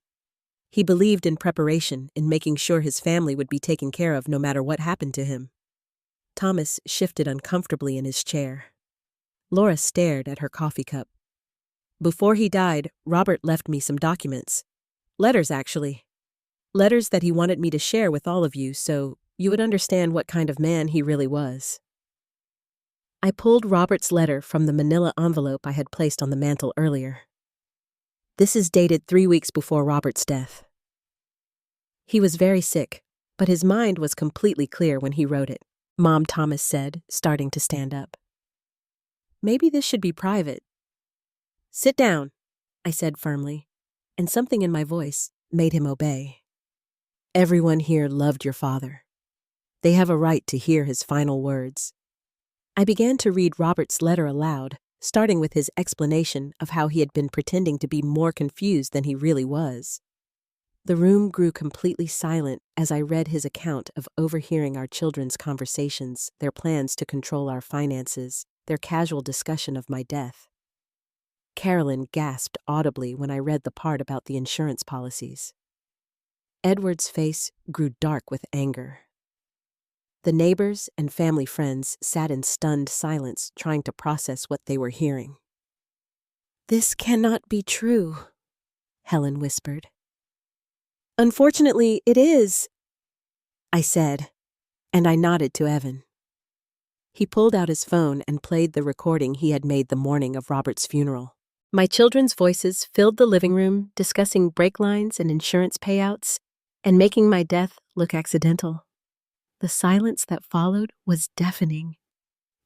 He believed in preparation, in making sure his family would be taken care of no matter what happened to him. Thomas shifted uncomfortably in his chair. Laura stared at her coffee cup. "Before he died, Robert left me some documents. Letters, actually. Letters that he wanted me to share with all of you so you would understand what kind of man he really was." I pulled Robert's letter from the manila envelope I had placed on the mantel earlier. This is dated 3 weeks before Robert's death. He was very sick, but his mind was completely clear when he wrote it, Mom Thomas said, starting to stand up. "Maybe this should be private." "Sit down," I said firmly, and something in my voice made him obey. "Everyone here loved your father. They have a right to hear his final words." I began to read Robert's letter aloud, starting with his explanation of how he had been pretending to be more confused than he really was. The room grew completely silent as I read his account of overhearing our children's conversations, their plans to control our finances, their casual discussion of my death. Carolyn gasped audibly when I read the part about the insurance policies. Edward's face grew dark with anger. The neighbors and family friends sat in stunned silence, trying to process what they were hearing. "This cannot be true," Helen whispered. "Unfortunately, it is," I said, and I nodded to Evan. He pulled out his phone and played the recording he had made the morning of Robert's funeral. My children's voices filled the living room, discussing brake lines and insurance payouts, and making my death look accidental. The silence that followed was deafening.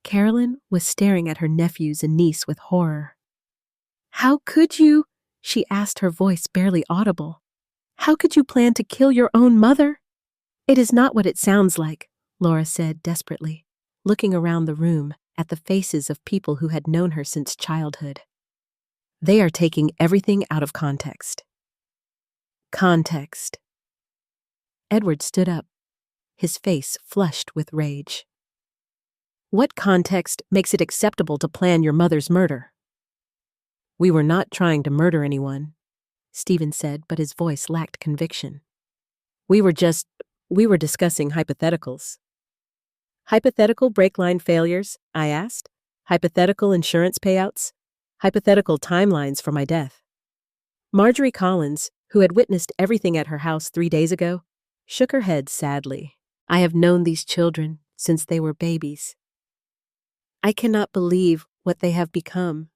Carolyn was staring at her nephews and niece with horror. "How could you?" she asked, her voice barely audible. "How could you plan to kill your own mother?" "It is not what it sounds like," Laura said desperately, looking around the room at the faces of people who had known her since childhood. "They are taking everything out of context." Context. Edward stood up, his face flushed with rage. "What context makes it acceptable to plan your mother's murder?" "We were not trying to murder anyone," Stephen said, but his voice lacked conviction. We were discussing hypotheticals." "Hypothetical brake line failures?" I asked. "Hypothetical insurance payouts? Hypothetical timelines for my death?" Marjorie Collins, who had witnessed everything at her house 3 days ago, shook her head sadly. "I have known these children since they were babies. I cannot believe what they have become.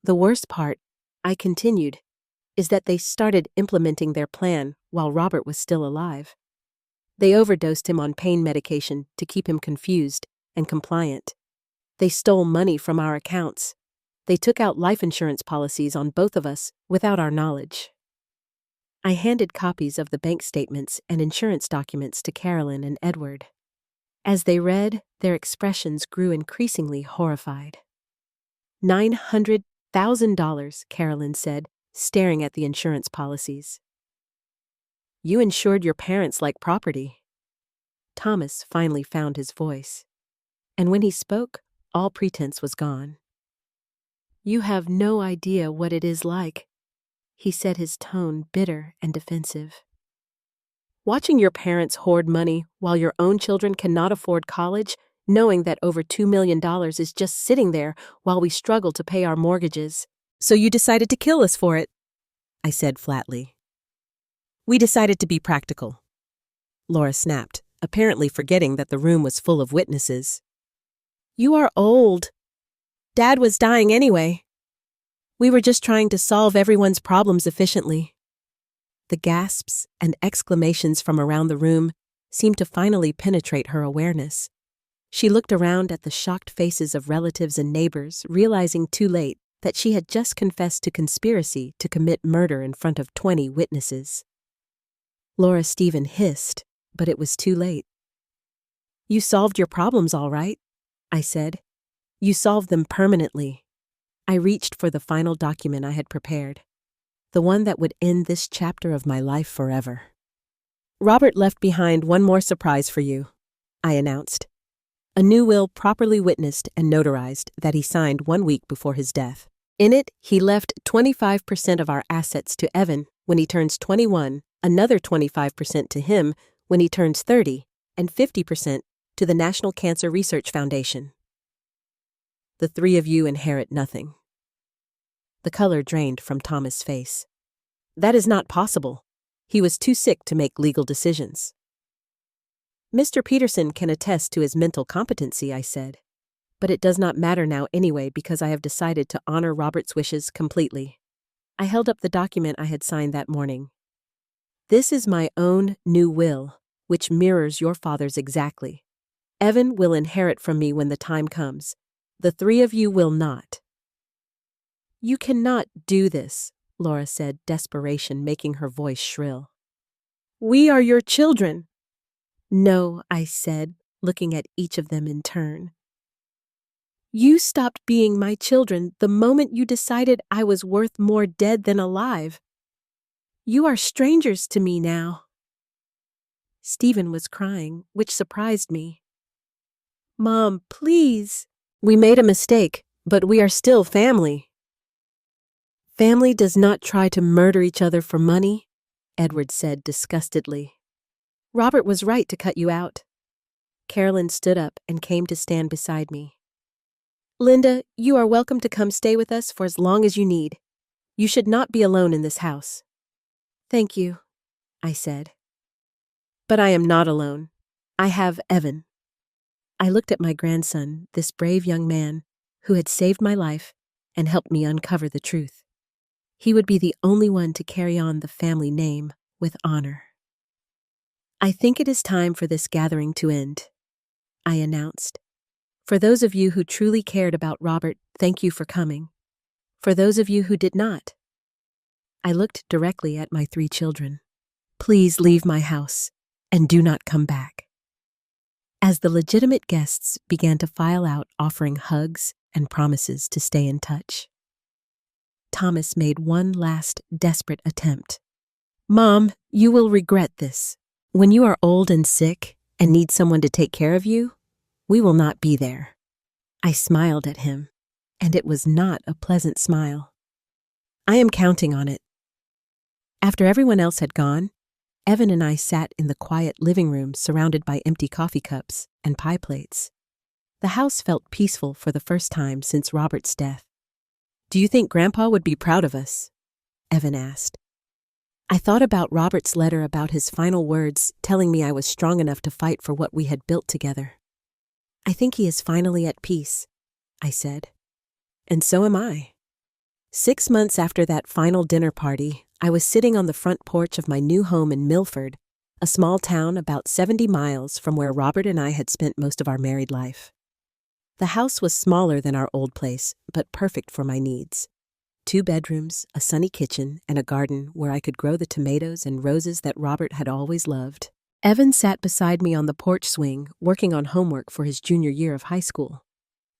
The worst part," I continued, "is that they started implementing their plan while Robert was still alive. They overdosed him on pain medication to keep him confused and compliant. They stole money from our accounts. They took out life insurance policies on both of us without our knowledge." I handed copies of the bank statements and insurance documents to Carolyn and Edward. As they read, their expressions grew increasingly horrified. $900,000, Carolyn said, staring at the insurance policies. "You insured your parents like property." Thomas finally found his voice, and when he spoke, all pretense was gone. "You have no idea what it is like," he said, his tone bitter and defensive. "Watching your parents hoard money while your own children cannot afford college, knowing that over $2 million is just sitting there while we struggle to pay our mortgages. So you decided to kill us for it," I said flatly. "We decided to be practical," Laura snapped, apparently forgetting that the room was full of witnesses. "You are old. Dad was dying anyway. We were just trying to solve everyone's problems efficiently." The gasps and exclamations from around the room seemed to finally penetrate her awareness. She looked around at the shocked faces of relatives and neighbors, realizing too late that she had just confessed to conspiracy to commit murder in front of 20 witnesses. Laura Stephen hissed, but it was too late. "You solved your problems all right," I said. "You solved them permanently." I reached for the final document I had prepared, the one that would end this chapter of my life forever. "Robert left behind one more surprise for you," I announced. A new will properly witnessed and notarized that he signed 1 week before his death. In it, he left 25% of our assets to Evan when he turns 21, another 25% to him when he turns 30, and 50% to the National Cancer Research Foundation. The 3 of you inherit nothing. The color drained from Thomas' face. "That is not possible. He was too sick to make legal decisions." "Mr. Peterson can attest to his mental competency," I said. "But it does not matter now anyway because I have decided to honor Robert's wishes completely." I held up the document I had signed that morning. "This is my own new will, which mirrors your father's exactly. Evan will inherit from me when the time comes. The 3 of you will not." "You cannot do this," Laura said, desperation making her voice shrill. "We are your children." "No," I said, looking at each of them in turn. You stopped being my children the moment you decided I was worth more dead than alive. You are strangers to me now." Stephen was crying, which surprised me. "Mom, please." "We made a mistake, but we are still family." "Family does not try to murder each other for money," Edward said disgustedly. "Robert was right to cut you out." Carolyn stood up and came to stand beside me. "Linda, you are welcome to come stay with us for as long as you need. You should not be alone in this house." "Thank you," I said. "But I am not alone. I have Evan." I looked at my grandson, this brave young man, who had saved my life and helped me uncover the truth. He would be the only one to carry on the family name with honor. "I think it is time for this gathering to end," I announced. "For those of you who truly cared about Robert, thank you for coming. For those of you who did not," I looked directly at my 3 children, "please leave my house and do not come back." As the legitimate guests began to file out offering hugs and promises to stay in touch, Thomas made one last desperate attempt. "Mom, you will regret this. When you are old and sick and need someone to take care of you, we will not be there." I smiled at him, and it was not a pleasant smile. "I am counting on it." After everyone else had gone, Evan and I sat in the quiet living room surrounded by empty coffee cups and pie plates. The house felt peaceful for the first time since Robert's death. "Do you think Grandpa would be proud of us?" Evan asked. I thought about Robert's letter about his final words telling me I was strong enough to fight for what we had built together. "I think he is finally at peace," I said. "And so am I." 6 months after that final dinner party, I was sitting on the front porch of my new home in Milford, a small town about 70 miles from where Robert and I had spent most of our married life. The house was smaller than our old place, but perfect for my needs. 2 bedrooms, a sunny kitchen, and a garden where I could grow the tomatoes and roses that Robert had always loved. Evan sat beside me on the porch swing, working on homework for his junior year of high school.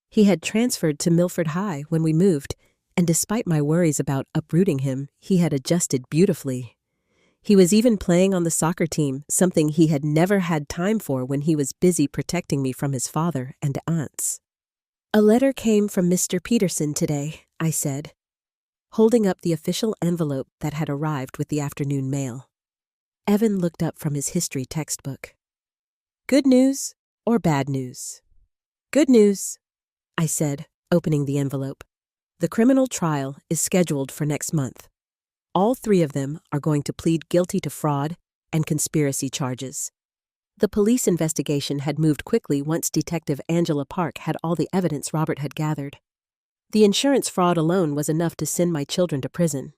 He had transferred to Milford High when we moved, and despite my worries about uprooting him, he had adjusted beautifully. He was even playing on the soccer team, something he had never had time for when he was busy protecting me from his father and aunts. "A letter came from Mr. Peterson today," I said, holding up the official envelope that had arrived with the afternoon mail. Evan looked up from his history textbook. "Good news or bad news?" "Good news," I said, opening the envelope. "The criminal trial is scheduled for next month. All 3 of them are going to plead guilty to fraud and conspiracy charges. The police investigation had moved quickly once Detective Angela Park had all the evidence Robert had gathered. The insurance fraud alone was enough to send my children to prison.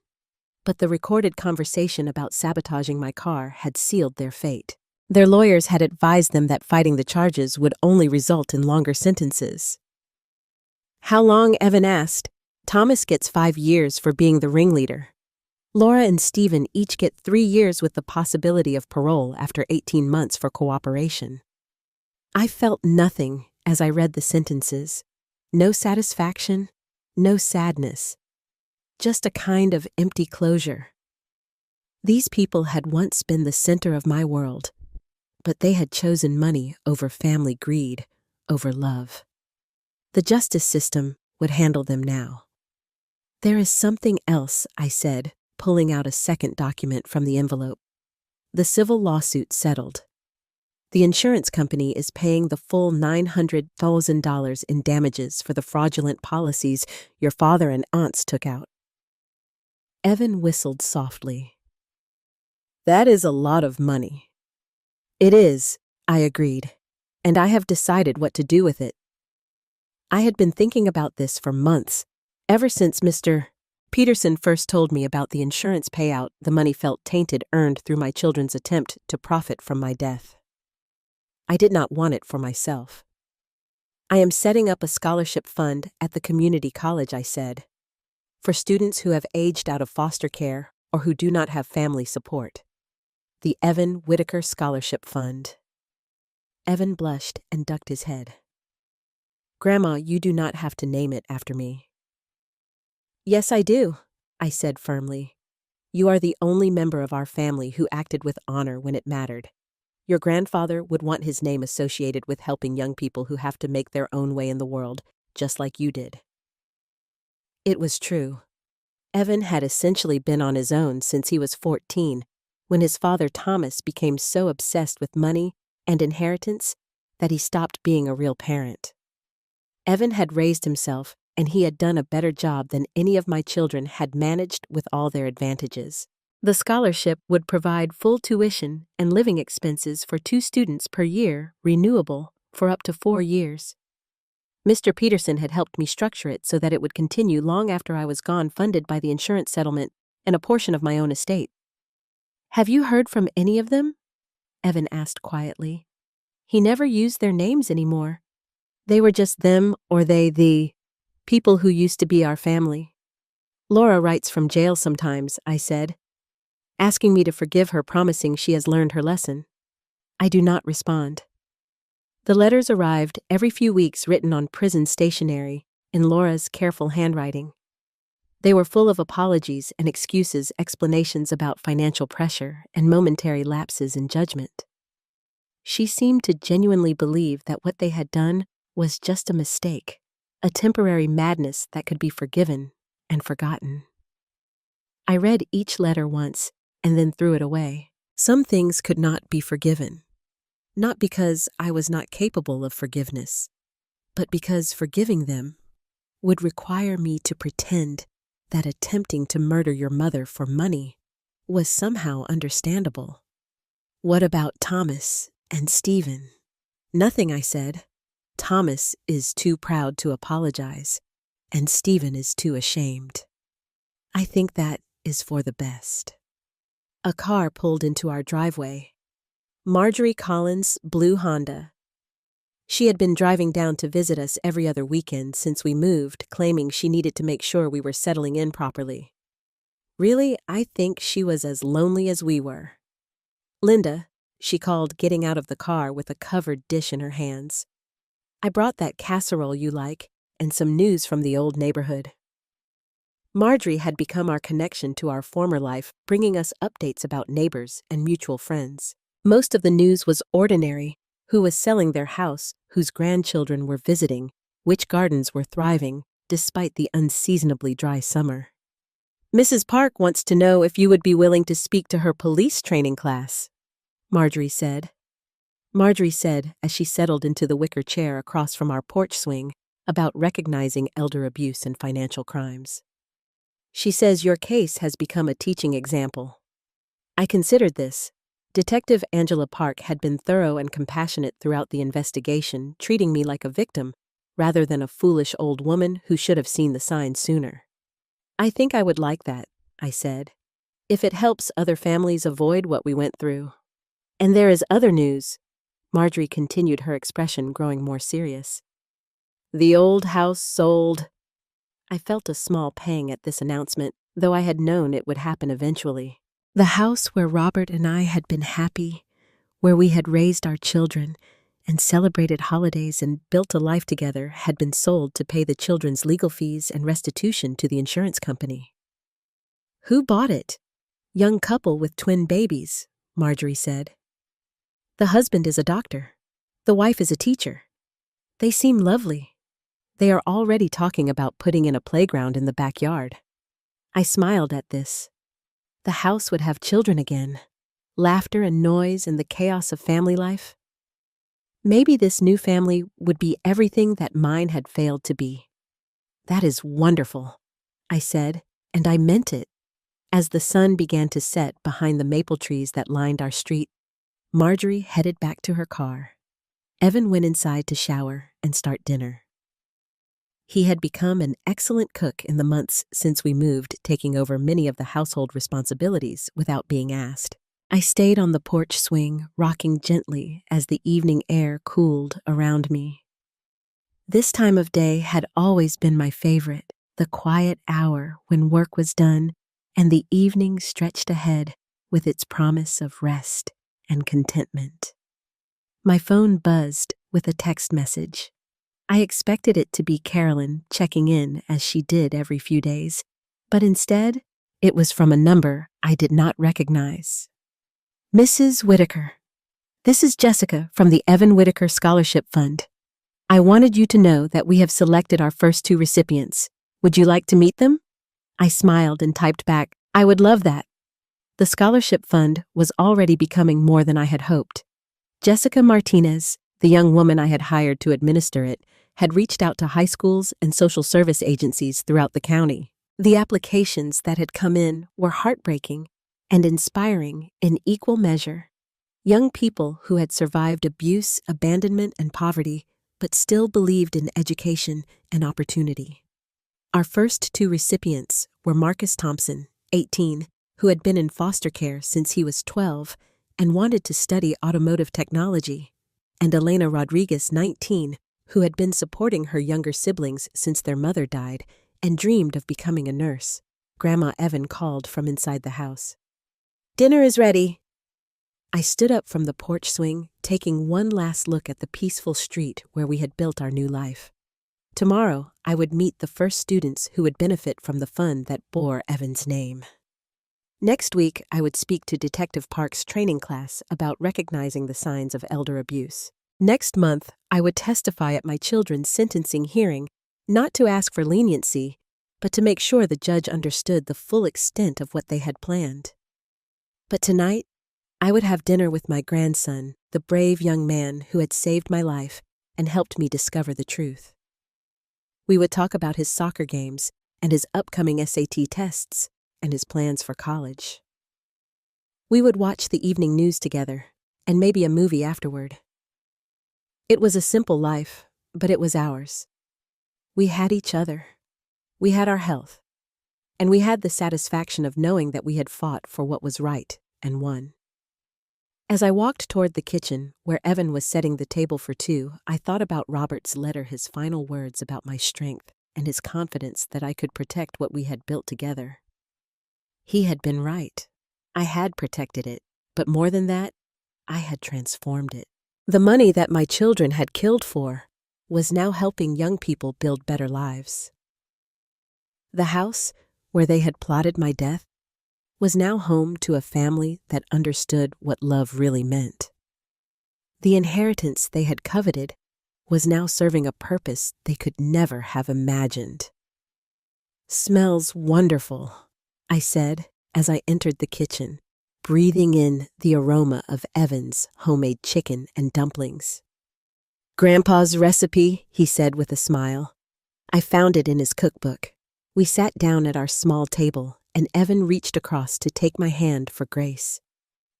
But the recorded conversation about sabotaging my car had sealed their fate. Their lawyers had advised them that fighting the charges would only result in longer sentences. "How long?" Evan asked. "Thomas gets 5 years for being the ringleader. Laura and Stephen each get 3 years with the possibility of parole after 18 months for cooperation." I felt nothing as I read the sentences. No satisfaction, no sadness. Just a kind of empty closure. These people had once been the center of my world, but they had chosen money over family greed, over love. The justice system would handle them now. "There is something else," I said, pulling out a second document from the envelope. "The civil lawsuit settled. The insurance company is paying the full $900,000 in damages for the fraudulent policies your father and aunts took out." Evan whistled softly. "That is a lot of money." "It is," I agreed, "and I have decided what to do with it." I had been thinking about this for months, ever since Mr. Peterson first told me about the insurance payout the money felt tainted earned through my children's attempt to profit from my death. I did not want it for myself. "I am setting up a scholarship fund at the community college," I said, "for students who have aged out of foster care or who do not have family support. The Evan Whitaker Scholarship Fund." Evan blushed and ducked his head. Grandma, you do not have to name it after me. Yes, I do, I said firmly. You are the only member of our family who acted with honor when it mattered. Your grandfather would want his name associated with helping young people who have to make their own way in the world, just like you did. It was true. Evan had essentially been on his own since he was 14, when his father Thomas became so obsessed with money and inheritance that he stopped being a real parent. Evan had raised himself, and he had done a better job than any of my children had managed with all their advantages. The scholarship would provide full tuition and living expenses for 2 students per year, renewable, for up to 4 years. Mr. Peterson had helped me structure it so that it would continue long after I was gone, funded by the insurance settlement and a portion of my own estate. Have you heard from any of them? Evan asked quietly. He never used their names anymore. They were just them or they, the people who used to be our family. Laura writes from jail sometimes, I said, asking me to forgive her, promising she has learned her lesson. I do not respond. The letters arrived every few weeks, written on prison stationery in Laura's careful handwriting. They were full of apologies and excuses, explanations about financial pressure and momentary lapses in judgment. She seemed to genuinely believe that what they had done was just a mistake, a temporary madness that could be forgiven and forgotten. I read each letter once and then threw it away. Some things could not be forgiven, not because I was not capable of forgiveness, but because forgiving them would require me to pretend that attempting to murder your mother for money was somehow understandable. What about Thomas and Stephen? Nothing, I said. Thomas is too proud to apologize, and Stephen is too ashamed. I think that is for the best. A car pulled into our driveway. Marjorie Collins' blue Honda. She had been driving down to visit us every other weekend since we moved, claiming she needed to make sure we were settling in properly. Really, I think she was as lonely as we were. Linda, she called, getting out of the car with a covered dish in her hands. I brought that casserole you like and some news from the old neighborhood. Marjorie had become our connection to our former life, bringing us updates about neighbors and mutual friends. Most of the news was ordinary: who was selling their house, whose grandchildren were visiting, which gardens were thriving, despite the unseasonably dry summer. Mrs. Park wants to know if you would be willing to speak to her police training class, Marjorie said. Marjorie said as she settled into the wicker chair across from our porch swing about recognizing elder abuse and financial crimes. She says your case has become a teaching example. I considered this. Detective Angela Park had been thorough and compassionate throughout the investigation, treating me like a victim rather than a foolish old woman who should have seen the signs sooner. I think I would like that, I said, if it helps other families avoid what we went through. And there is other news. Marjorie continued, her expression growing more serious. The old house sold. I felt a small pang at this announcement, though I had known it would happen eventually. The house where Robert and I had been happy, where we had raised our children and celebrated holidays and built a life together, had been sold to pay the children's legal fees and restitution to the insurance company. Who bought it? Young couple with twin babies, Marjorie said. The husband is a doctor. The wife is a teacher. They seem lovely. They are already talking about putting in a playground in the backyard. I smiled at this. The house would have children again, laughter and noise and the chaos of family life. Maybe this new family would be everything that mine had failed to be. That is wonderful, I said, and I meant it. As the sun began to set behind the maple trees that lined our street, Marjorie headed back to her car. Evan went inside to shower and start dinner. He had become an excellent cook in the months since we moved, taking over many of the household responsibilities without being asked. I stayed on the porch swing, rocking gently as the evening air cooled around me. This time of day had always been my favorite, the quiet hour when work was done and the evening stretched ahead with its promise of rest and contentment. My phone buzzed with a text message. I expected it to be Carolyn checking in as she did every few days, but instead, it was from a number I did not recognize. Mrs. Whitaker, this is Jessica from the Evan Whitaker Scholarship Fund. I wanted you to know that we have selected our first 2 recipients. Would you like to meet them? I smiled and typed back, I would love that. The scholarship fund was already becoming more than I had hoped. Jessica Martinez, the young woman I had hired to administer it, had reached out to high schools and social service agencies throughout the county. The applications that had come in were heartbreaking and inspiring in equal measure. Young people who had survived abuse, abandonment, and poverty, but still believed in education and opportunity. Our first 2 recipients were Marcus Thompson, 18, who had been in foster care since he was 12 and wanted to study automotive technology, and Elena Rodriguez, 19, who had been supporting her younger siblings since their mother died and dreamed of becoming a nurse. Grandma Evan called from inside the house. Dinner is ready. I stood up from the porch swing, taking one last look at the peaceful street where we had built our new life. Tomorrow, I would meet the first students who would benefit from the fund that bore Evan's name. Next week, I would speak to Detective Park's training class about recognizing the signs of elder abuse. Next month, I would testify at my children's sentencing hearing, not to ask for leniency, but to make sure the judge understood the full extent of what they had planned. But tonight, I would have dinner with my grandson, the brave young man who had saved my life and helped me discover the truth. We would talk about his soccer games and his upcoming SAT tests and his plans for college. We would watch the evening news together and maybe a movie afterward. It was a simple life, but it was ours. We had each other. We had our health. And we had the satisfaction of knowing that we had fought for what was right and won. As I walked toward the kitchen, where Evan was setting the table for 2, I thought about Robert's letter, his final words about my strength, and his confidence that I could protect what we had built together. He had been right. I had protected it, but more than that, I had transformed it. The money that my children had killed for was now helping young people build better lives. The house, where they had plotted my death, was now home to a family that understood what love really meant. The inheritance they had coveted was now serving a purpose they could never have imagined. Smells wonderful, I said as I entered the kitchen, breathing in the aroma of Evan's homemade chicken and dumplings. Grandpa's recipe, he said with a smile. I found it in his cookbook. We sat down at our small table, and Evan reached across to take my hand for grace.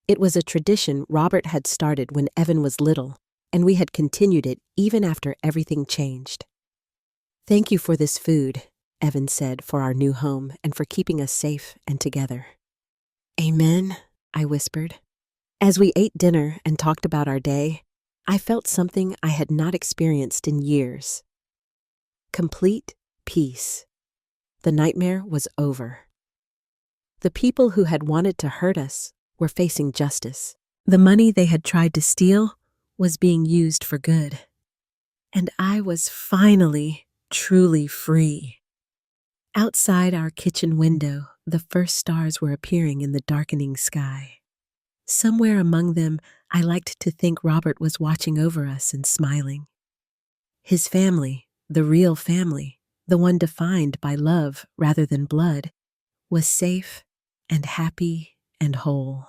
It was a tradition Robert had started when Evan was little, and we had continued it even after everything changed. Thank you for this food, Evan said, for our new home and for keeping us safe and together. Amen, I whispered. As we ate dinner and talked about our day, I felt something I had not experienced in years. Complete peace. The nightmare was over. The people who had wanted to hurt us were facing justice. The money they had tried to steal was being used for good. And I was finally truly free. Outside our kitchen window, the first stars were appearing in the darkening sky. Somewhere among them, I liked to think Robert was watching over us and smiling. His family, the real family, the one defined by love rather than blood, was safe and happy and whole.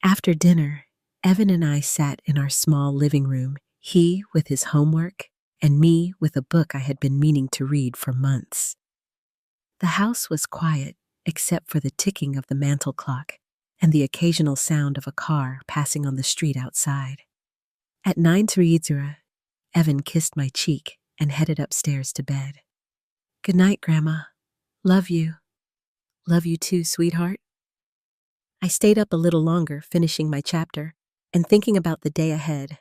After dinner, Evan and I sat in our small living room, he with his homework and me with a book I had been meaning to read for months. The house was quiet except for the ticking of the mantel clock and the occasional sound of a car passing on the street outside. At 9:30, Evan kissed my cheek and headed upstairs to bed. Good night, Grandma. Love you. Love you too, sweetheart. I stayed up a little longer, finishing my chapter and thinking about the day ahead.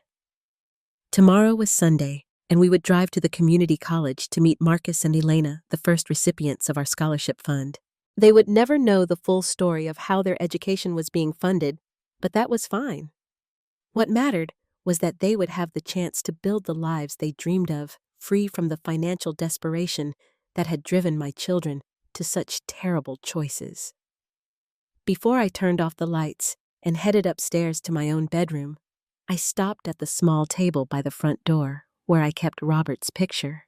Tomorrow was Sunday, and we would drive to the community college to meet Marcus and Elena, the first recipients of our scholarship fund. They would never know the full story of how their education was being funded, but that was fine. What mattered was that they would have the chance to build the lives they dreamed of, free from the financial desperation that had driven my children to such terrible choices. Before I turned off the lights and headed upstairs to my own bedroom, I stopped at the small table by the front door where I kept Robert's picture.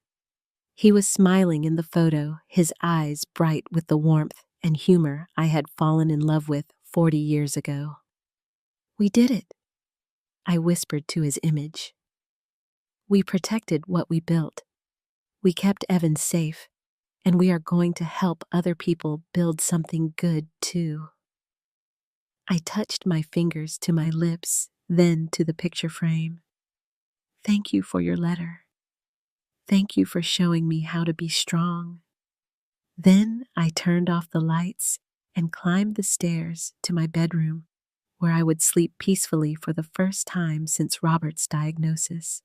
He was smiling in the photo, his eyes bright with the warmth and humor I had fallen in love with 40 years ago. "We did it," I whispered to his image. "We protected what we built. We kept Evan safe, and we are going to help other people build something good too." I touched my fingers to my lips, then to the picture frame. "Thank you for your letter. Thank you for showing me how to be strong." Then I turned off the lights and climbed the stairs to my bedroom, where I would sleep peacefully for the first time since Robert's diagnosis.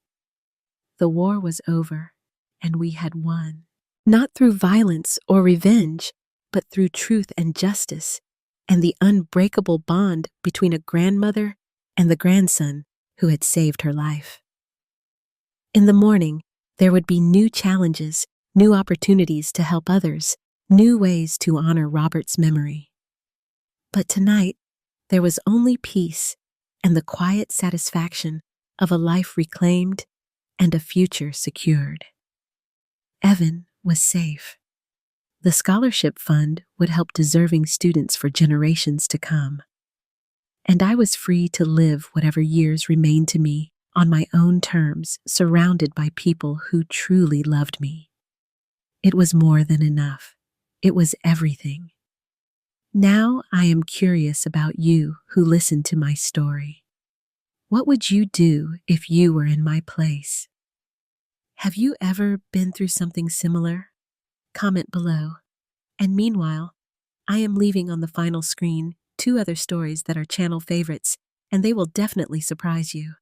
The war was over, and we had won. Not through violence or revenge, but through truth and justice, and the unbreakable bond between a grandmother and the grandson who had saved her life. In the morning, there would be new challenges, new opportunities to help others, new ways to honor Robert's memory. But tonight, there was only peace and the quiet satisfaction of a life reclaimed and a future secured. Evan was safe. The scholarship fund would help deserving students for generations to come. And I was free to live whatever years remained to me on my own terms, surrounded by people who truly loved me. It was more than enough. It was everything. Now I am curious about you who listened to my story. What would you do if you were in my place? Have you ever been through something similar? Comment below. And meanwhile, I am leaving on the final screen 2 other stories that are channel favorites, and they will definitely surprise you.